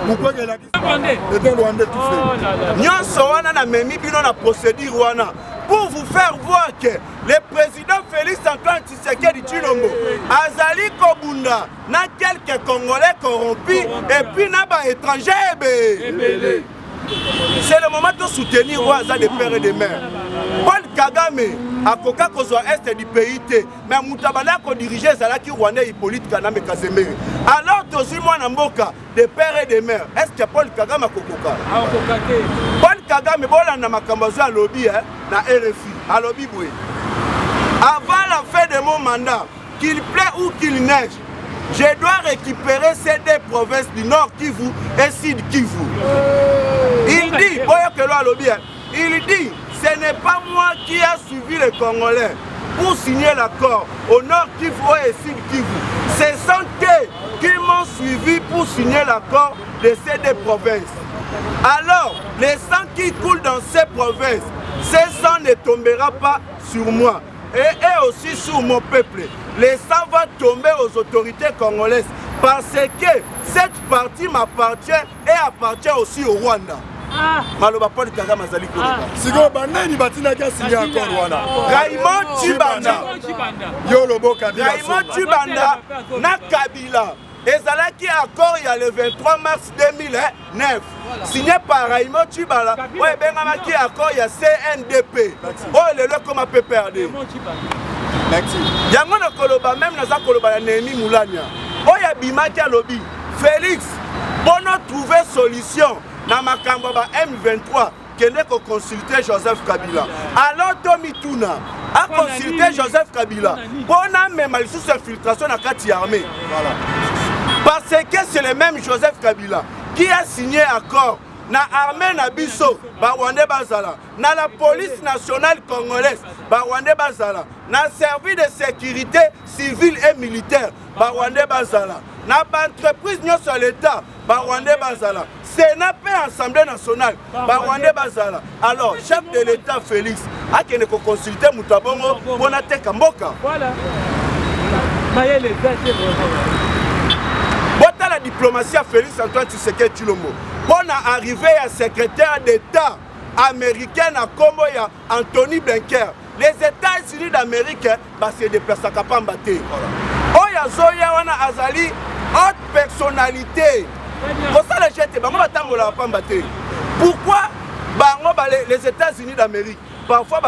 Mukwege lakisi le rwandais tout fait. Nyonso wana na memi bino na procédure wana pour vous faire voir que le président Félix Antoine Tshisekedi Tshilombo azali kobunda na quelques Congolais corrompus et puis na ba étrangers. C'est le moment de soutenir Ouaza des pères et des mères. Paul Kagame a koka kozwa est du pays, mais Moutabala ko diriger Zalaki Rwanda Hippolyte Kaname Kazemere. Alors tozui mwana mboka des pères et des mères. Est-ce que Paul Kagame a kokoka? Paul Kagame bolanda makambo zo alobi na RFI. Alobi boye. Avant la fin de mon mandat, qu'il plaît ou qu'il neige, je dois récupérer ces deux provinces du Nord Kivu et Sud Kivu. Il dit, il dit, ce n'est pas moi qui a suivi les Congolais pour signer l'accord au Nord Kivu et Sud Kivu. Ce sont eux qui m'ont suivi pour signer l'accord de ces deux provinces. Alors, les sangs qui coulent dans ces provinces, ce sang ne tombera pas sur moi et aussi sur mon peuple. Les sang va tomber aux autorités congolaises parce que cette partie m'appartient et appartient aussi au Rwanda. Maloba Paul Kagame azali koloba. Siko banani batina ka signé accord wana. Raymond Tshibanda. Yo lobo Kabila. Raymond Tshibanda na Kabila. Ezalaki accord il y a le 23 mars 2009 signé par Raymond Tshibanda. Ouais bengamaki accord il y a CNDP. Oh le comme PPRD. Merci. Yango na koloba même naza koloba ya Némi Moulania. Oya bimaki alobi Félix bono trouver solution na makambo ba M23 kende ko consulter Joseph Kabila. Alors Tomi Tuna a consulté Joseph Kabila. Bona même sous infiltration na kati armée. Voilà. Parce que c'est le même Joseph Kabila qui a signé accord na armée na biso ba Rwanda bazala na la police nationale congolaise ba Rwanda bazala na service de sécurité civile et militaire ba Rwanda bazala na ba entreprise nyonso l'état ba Rwanda bazala Sénat et Assemblée nationale ba Rwanda bazala. Alors chef de l'état Félix a kene ko consulter mutabongo pona teka mboka. Voilà. Maye les Bota la diplomatie à Félix Antoine Tshisekedi Tshilombo. Pour arriver à secrétaire d'État américain à Congo, il y a Anthony Blinken. Les États-Unis d'Amérique, c'est des personnes qui ne battre. Oh, il y a Zoya Wana Azali, haute personnalité. Pour ça, les gens ne battre. Pourquoi les États-Unis d'Amérique? Parfois, il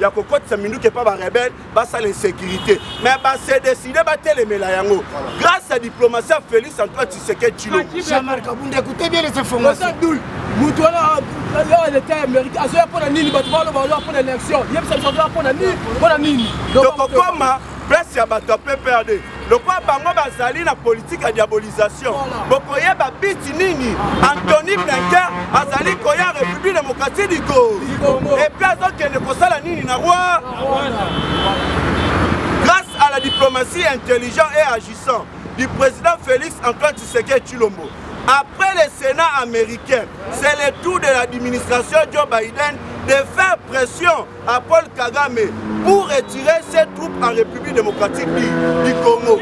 y a des minutes qui ne sont pas rebelles, c'est l'insécurité. Mais c'est décidé de battre les Mélayango. Grâce à la diplomatie, Félix Antoine Tshisekedi Tshilombo. Jean-Marc Kabunda, écoutez bien les informations. l'État américain, pour l'élection. Place ya bato PPRD. Le quoi bango bazali na politique ya diabolisation. Bokoye ba biti nini Anthony Blinken azali koya République démocratique du Congo. Et puis azok ne kosala nini na roi. Grâce à la diplomatie intelligente et agissante du président Félix Antoine Tshisekedi Tshilombo. Après le Sénat américain, c'est le tour de l'administration Joe Biden de faire pression à Paul Kagame pour retirer ses troupes en République démocratique du Congo.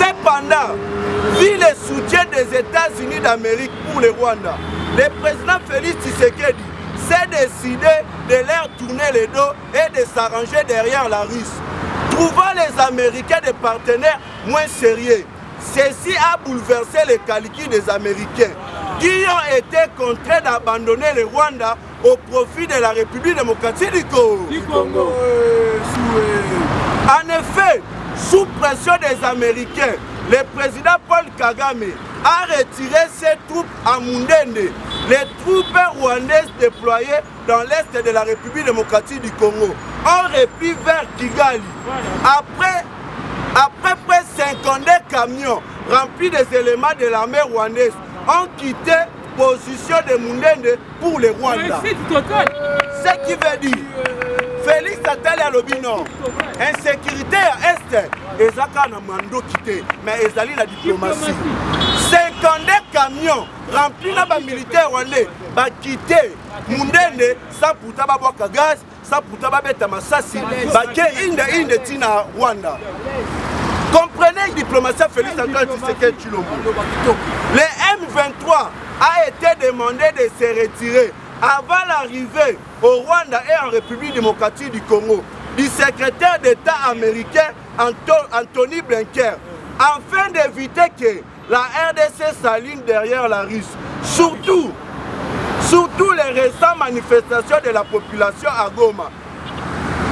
Cependant, vu le soutien des États-Unis d'Amérique pour le Rwanda, le président Félix Tshisekedi s'est décidé de leur tourner le dos et de s'arranger derrière la Russie, trouvant les Américains des partenaires moins sérieux. Ceci a bouleversé les calculs des Américains qui ont été contraints d'abandonner le Rwanda au profit de la République démocratique du Congo. En effet, sous pression des Américains, le président Paul Kagame a retiré ses troupes à Mundende, les troupes rwandaises déployées dans l'est de la République démocratique du Congo, ont repris vers Kigali. Après près de 52 camions remplis des éléments de l'armée rwandaise ont quitté position de Mundende pour le Rwanda. Ce qui veut dire Félix Attali à l'Obino, insécurité à Est Est ezaka na mando quitté mais ezali la diplomatie 52 camions remplis na ba militaire rwandais ba quitté mundende sans puta ba boka gaz sans puta ba beta masasi ba ke inde tina Rwanda. Comprenez diplomatie Félix Antoine Tshisekedi Tshilombo. Le M23 a été demandé de se retirer avant l'arrivée au Rwanda et en République démocratique du Congo du secrétaire d'État américain Anthony Blinken, afin d'éviter que la RDC s'aligne derrière la Russie. Surtout les récentes manifestations de la population à Goma,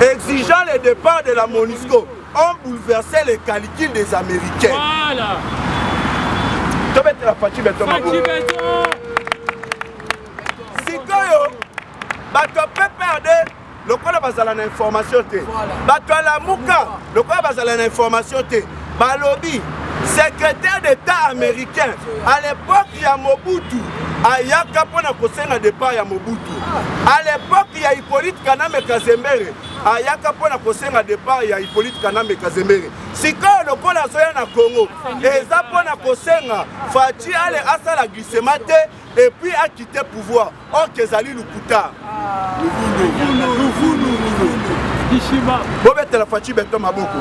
exigeant le départ de la MONUSCO, ont bouleversé les calculs des Américains. Voilà. Sikoyo, bato peut perdre le quoi bazala na information te. Bato la muka, le quoi bazala na information te. Balobi, secrétaire d'État américain à l'époque il y a Mobutu. Ayaka pona kosenga départ ya Mobutu. À l'époque il y a Hippolyte Kaname Kazemere. Ayaka pona kosenga départ ya Hippolyte Kaname Kazemere. Sikoyo lokola zoya na Congo. Eza pona kosenga Fachi ale asala glycémate et puis a quitté pouvoir. Or Kezali Lukuta. Kishima. Bobete la Fachi beto maboko.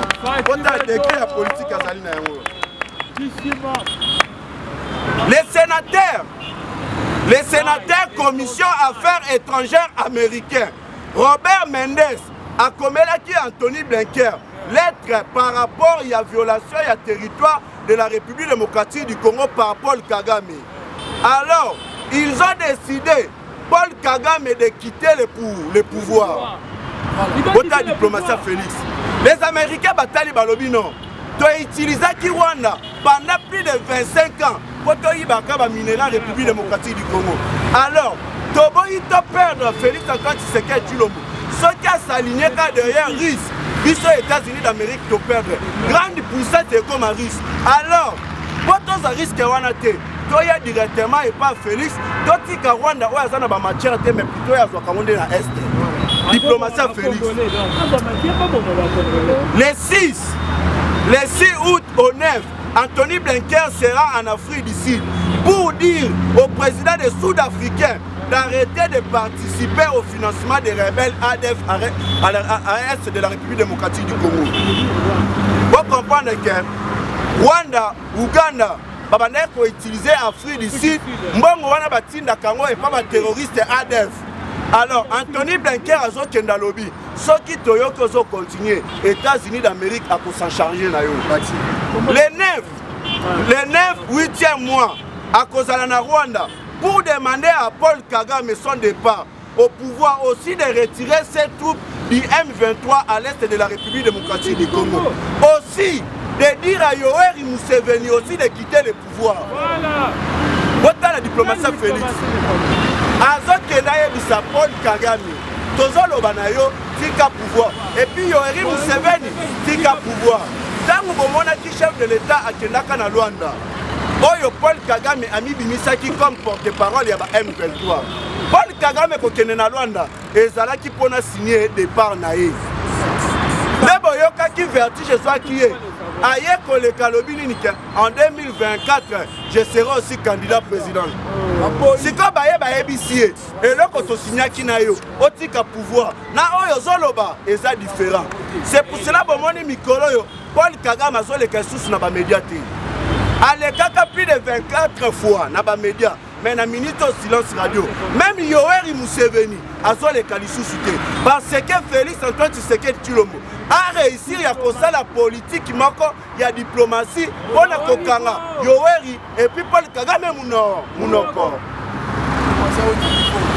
Ota décret la politique azali na yango. Kishima. Les sénateurs commission affaires étrangères américains Robert Mendes a commémoré Anthony Blinken lettre par rapport à la violation du territoire de la République démocratique du Congo par Paul Kagame. Alors, ils ont décidé Paul Kagame de quitter le pouvoir. Votre diplomatie Félix. Les Américains bataillent balobi non. Tu as utilisé Rwanda pendant plus de 25 ans pour te minéral la République démocratique du Congo. Alors, tu as perdre Félix Antoine Tshisekedi Tshilombo. Ce qui a s'aligné derrière Russie, les États-Unis d'Amérique te perdre. Grande puissance comme Russie. Alors, pour tous les risques, tu as directement et pas Félix. Tu as Rwanda, tu as des matières, mais plutôt tu as dans l'Est. Diplomatie Félix. Le 6 août au 9, Anthony Blinken sera en Afrique du Sud pour dire au président des Sud-Africains d'arrêter de participer au financement des rebelles ADF à l'Est de la République démocratique du Congo. Vous comprenez que Rwanda, Ouganda, Babaneko utilisé Afrique du Sud, Mbongo wana batinda Kango et pas les terroristes ADF. Alors, Anthony Blinken a dit que dans le lobby, ceux qui ont continué, les États-Unis d'Amérique a s'en charger. Les 8e mois, à cause de la Rwanda, pour demander à Paul Kagame son départ au pouvoir, aussi de retirer ses troupes du M23 à l'est de la République démocratique du Congo. Aussi, de dire à Yoweri Museveni aussi de quitter le pouvoir. Voilà la diplomatie Félix. Azokenda yebisa Paul Kagame tozoloba na yo tika pouvoir et puis Yoweri Museveni tika pouvoir. Tango bomonaki chef de l'État akendaka na Rwanda oyo Paul Kagame amibimisaki comme porte-parole ya ba M23. Paul Kagame kokende na Rwanda ezalaki pona signer départ na ye. Lebo yokaki vertige zwaki ye aye koleka lobi nini ke en 2024 je serai aussi candidat président. Si comme bayebisie eloko to signaki na yo otika pouvoir na oyo zoloba eza différent. C'est pour cela bomoni mikolo yo Paul Kagame azoleka sous na ba média te. Alekaka plus de 24 fois na ba média mais na minute au silence radio. Même Yoweri Museveni azoleka lisusu te parce que Félix Antoine Tshisekedi Tshilombo a réussi à causer la politique moko ya diplomatie pour na kokanga Yoweri et puis Paul Kagame munoko.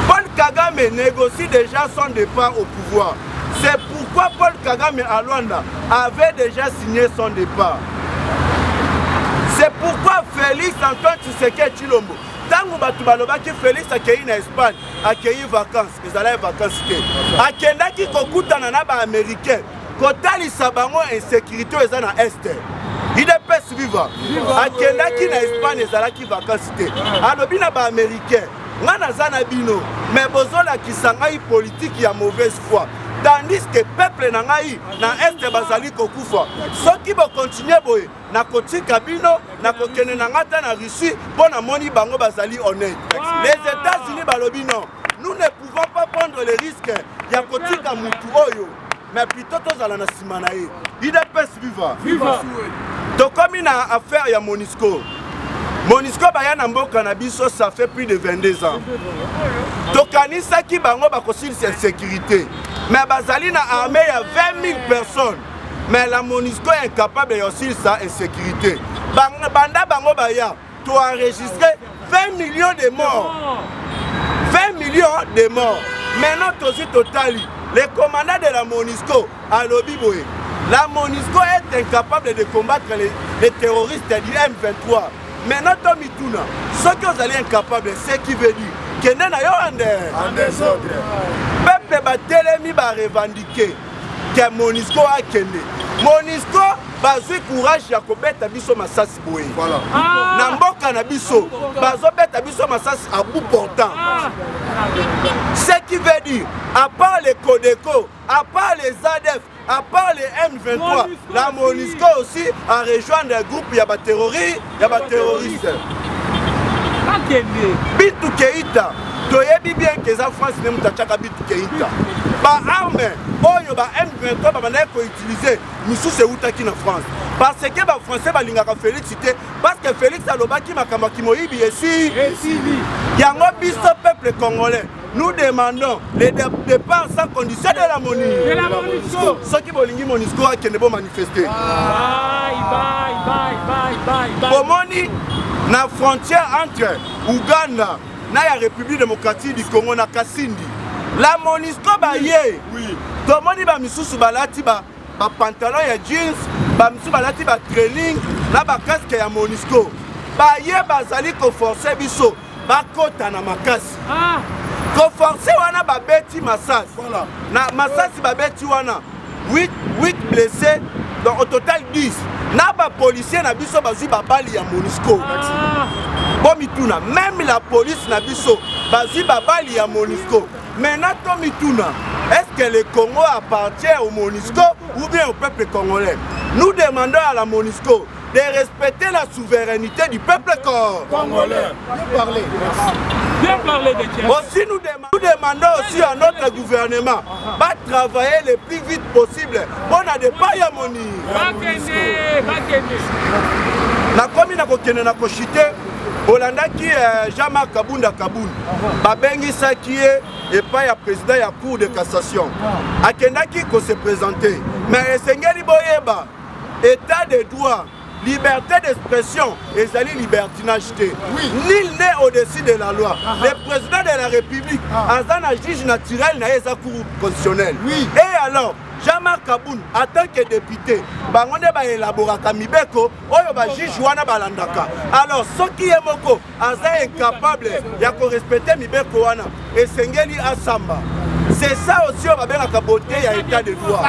Paul Kagame négocie déjà son départ au pouvoir. C'est pourquoi Paul Kagame à Rwanda avait déjà signé son départ. C'est pourquoi Félix Antoine Tshisekedi Tshilombo tango batu balobaki Félix akei na Espagne akei vacances ezala vacances te akendaki kokutana na ba américain kotalisa bango insécurité eza na est IDPS viva akendaki na Espagne ezalaki vacances te alobi na ba américain nga naza na bino mais bozola kisanga politique ya mauvaise foi tandis que peuple na ngai na est bazali kokufa soki bo continuer boye na kotika bino na kokene na ngata na Russie pona moni bango bazali honnête. Les États-Unis balobi non, nous ne pouvons pas prendre le risque ya kotika mutu oyo mais plutôt tozala na sima na ye. IDPS viva tokomi na affaire ya Monisco. Monisco baya na mboka na biso ça fait plus de 22 ans. Tokanisaki bango bakosilisa insécurité. Mais bazali na armée ya 20 000 personnes. Mais la Monisco est incapable de aussi sa insécurité. Banda bango baya to enregistrer 20 millions de morts. 20 millions de morts. Maintenant aussi totali. Les commandants de la Monisco à Lobiboé. La Monisco est incapable de combattre les terroristes du M23. Maintenant, Tommy Tuna, ceux qui sont incapables, c'est qui veut dire que nous avons des autres. Peuple Batelemi va revendiquer que Monisco a kende. Monisco bazui courage ya kobeta biso masasi boye. Voilà. Namboka na biso bazo beta biso masasi à bout portant. Ce qui veut dire, à part les Codeco, à part les ADF, à part les M23, la Monisco aussi a rejoint un groupe yaba terroriste, Bintou Keïta, toyebi bien que la France ne mutachaka Bintou Keïta. Ba arme, oyo ba M23 ba bana ko utiliser, misu se utaki na France. Parce que ba français ba lingaka Félix cité, parce que Félix alobaki makamba ki moyibi esi. Yango biso peuple congolais. Nous demandons les dépenses sans condition de la Monisco. Ceux qui veulent Monisco a qui ne vont manifester. Bomoni, na frontière entre Ouganda et la République démocratique du Congo na Kasindi. La Monisco baye. Oui. Tout le monde va misusu balati ba pantalon ya jeans, ba misusu balati ba training, na ba casque ya Monisco. Baye bazali ko forcer biso ba kota na makasi. Forcé wana babeti Massas. Voilà. Na Massas babeti wana 8 blessés, donc au total 10. Na ba policier na biso bazu babali ya Monisco. Bon mituna, même la police na biso bazu babali ya Monisco. Maintenant to mituna, est-ce que le Congo appartient au Monisco ou bien au peuple congolais? Nous demandons à la Monisco de respecter la souveraineté du peuple congolais. Bien parler de Thiers. Aussi nous demandons aussi à notre gouvernement de travailler le plus vite possible. On a des pailles à Moni. La commune a kokene na kochite Olanda qui Jean-Marc Kabunda Kaboun. Babengi ça qui est et pas le président de la Cour de cassation. Akenda qui se présenter. Mais Sengeli Boyeba, état de droit. Liberté d'expression et la libertinage. Oui. Nul n'est au-dessus de la loi. Le président de la République, un juge naturel, n'a pas cour constitutionnel. Oui. Et alors, Jean-Marc Kaboun, en tant que député, on a élaboré Kamibeko, on a juge Wana Balandaka. Alors, ce qui est moko, est incapable de respecter Mibeko Wana et Sengeli Asamba. C'est ça aussi, on va bien capoter, il y a état de droit.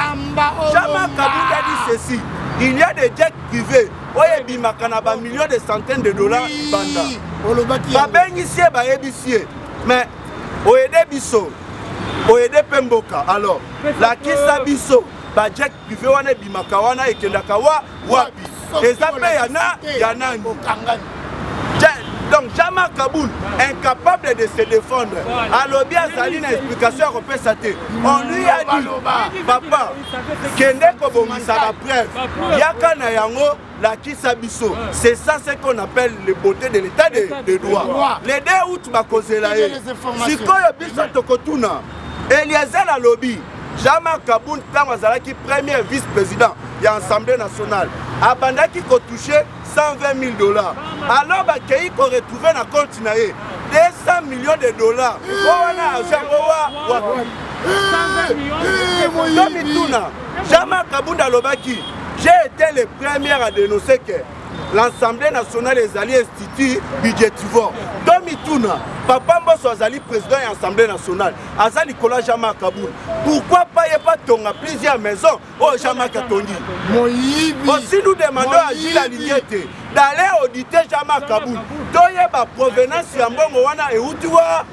Jean-Marc Kaboun a dit ceci. Il y a des jets privés. Oye bimakana ba millions de centaines de dollars banda. Ba bengisie ba ebisie. Mais oyede biso. Oyede pemboka. Alors, la kisa biso ba jet privé wana bimaka wana ekendaka wapi. Ezape yana nani. Donc Jean-Marc Kaboun, incapable de se défendre. Alors bien Saline explication à Saté. On lui a dit, papa, Kende Kobomisa la preuve. Yakana Yango, la Kisabiso. C'est ça ce qu'on appelle le beauté de l'état de droit. Les 2 août ma cause là. Si quand il y a Tokotuna, Eliezer la lobby. Jean-Marc Kaboun, qui premier vice-président de l'Assemblée nationale, a bandaki ko touché 120 000 $. Alors, il faut retrouver dans le compte 200 millions de dollars. Jean-Marc Kaboun Alobaki, j'ai été le premier à dénoncer que l'Assemblée nationale est allée institut budgétivore. Domituna, Papa Mbosso Azali président de l'Assemblée nationale, Azali Kola Jean-Marc Kaboun. Pourquoi pas y a pas tonga plusieurs maisons au Jean-Marc Katondi? Aussi nous demandons à Gilles Aligneté d'aller auditer Jean-Marc Kaboun. Toye ba provenance ya mbongo wana e utiwa.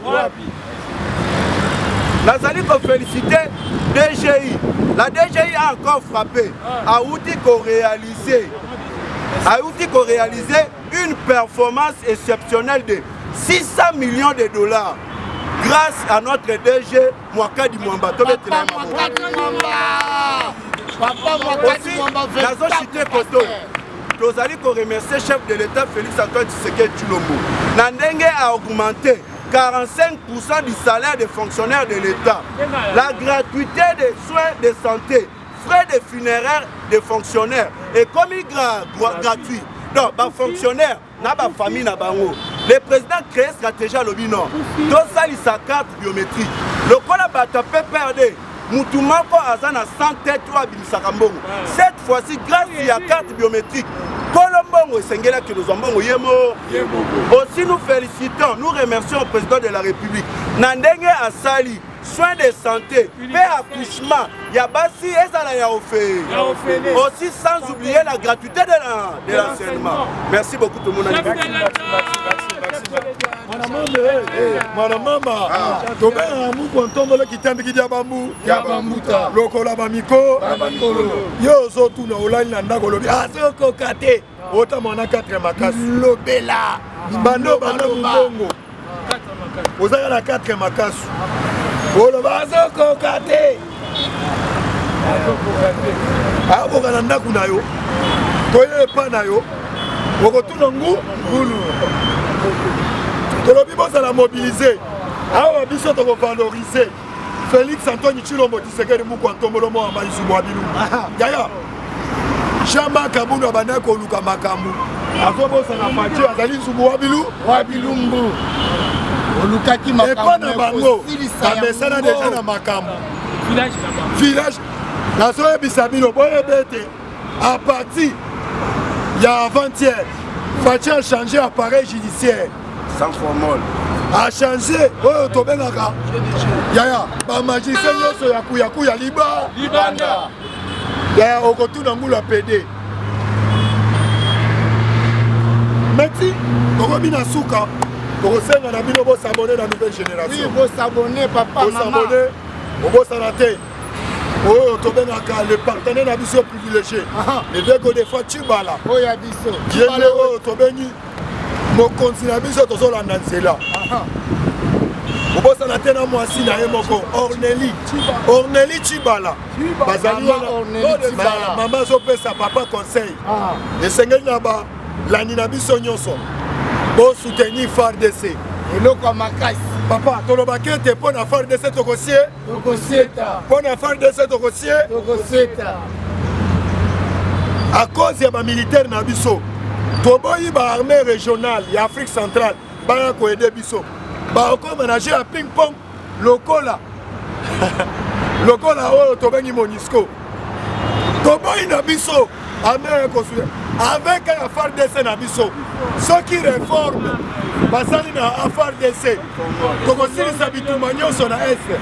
nazali koféliciter DGI. La DGI a encore frappé, a outil qu'on réaliser une performance exceptionnelle de 600 millions de dollars grâce à notre DG Mwakadi Mwamba. Aussi, nazo chité koto. Tozali ko remercier chef de l'État Félix Antoine Tshisekedi Tshilombo. Nandenge a augmenté 45% du salaire des fonctionnaires de l'État. La gratuité des soins de santé, frais de funéraires des fonctionnaires, économie gratuit. Donc, les fonctionnaires, na ba famille na bango. Le président crée stratégie à l'Obino. Dans sa carte biométrique. Le col a battu perdre. Moutoumako azana 100 têtes ou abimisaka mbongo. Cette fois-ci, grâce à la carte biométrique, Colombongo et Sengela qui nous ont yemo. Aussi nous félicitons, nous remercions le président de la République. Nandenge Asali, soins de santé, paix accouchement, Yabasi Ezala Yaofé. Aussi sans oublier la gratuité de l'enseignement. Merci beaucoup tout le monde. Madame Mama, Tobé Amou Kwantombo qui tente qui diabamou, Yabamuta, Lokola Bamiko, Yo Zotu na Olani Nanda Golobi, Azoko Kate, Otamana 4 Makas, Lobela, Bando Mbongo, Ozaka na 4 Makas, Oloba Azoko Kate, Aboka na Ndaku na yo, Toye pa na yo, Okotuna Ngulu. Tolobi bosa la mobiliser. Awa biso to valoriser. Félix Antoine Tshilombo Tshisekedi Mukwantombo mo amba isubu abilu. Yaya. Chamba Kabuno abana ko luka makambu. Azobosa na Mathieu azali isubu abilu. Wabilumbu. Olukaki makambu. Ekona bango. Amesana déjà na makambu. Village. Na soye bisabino boye bete. À partir ya avant-hier, Fachi a changé appareil judiciaire. Sans formol. A changé. Oh, Tobenaka. Yaya, ba magicien yoso yaku ya libanda. Ya okotuna ngula PD. Merci. Okobi na suka. Okosenga na bino bo s'abonner la nouvelle génération. Oui, vous s'abonner papa maman. Vous s'abonner. Obo sanate. Oh, Tobenaka, le partenaire n'a biso privilégié. Le vego de fois Chibala. Oh, ya biso. Chibala, oh, Tobeni. Mon continent biso tozo la nanzela. Obo sanate na mwasi na yemoko. Orneli Chibala. Bazali Orneli Chibala. Maman zo pesa papa conseil. Le sengeli na ba la nina biso nyonso. Bo soutenir FARDC. Eloko ya makasi. Papa, tolobaki ete mpo na FARDC tokosie. Tokosieta. Mpo na FARDC tokosie. Tokosieta. À cause ya bamilitaire na biso, toboyi baarmée régionale ya Afrique centrale baya koede biso. Baoko manager ya ping-pong lokola. Lokola oyo tobengi MONUSCO. Toboyi na biso, armée construire. Avec la FARDC na biso, ceux qui réforment basali na FARDC, tokosilisa bituma nyonso na este.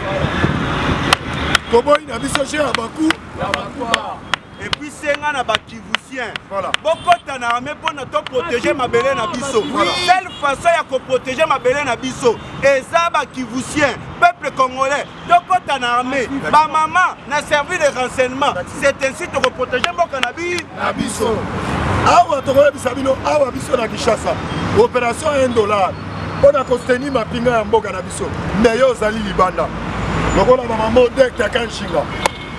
Toboyi na biso chez Abakou. Et puis c'est un Kivousien. Voilà. Beaucoup d'armées pour nous protéger ma belle na biso. Telle façon à protéger ma belle na biso. Et ça ba Kivousien, peuple congolais. Donc quand armée, ma maman n'a servi de renseignement. C'est ainsi que protéger mon cannabis na biso. Awa tokoya bisabino awa biso na Kinshasa. Opération $1. On a soutenir ma pinga ya mboka na biso. Mais yo zali libanda. Lokola maman Dek ya Kanshinga.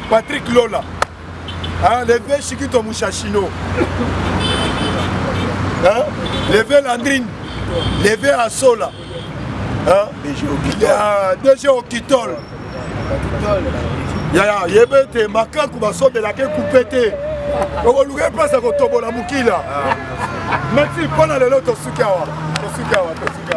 Patrick Lola. Ah, levé Chikito Mouchachino. Hein? Levé Landrine. Levé Asola. Hein? DG Okitol. Yaya, yebete makaku basobe la ke coupete. Okoluke place ko tobola mukila. Merci pour la lelo to sukawa.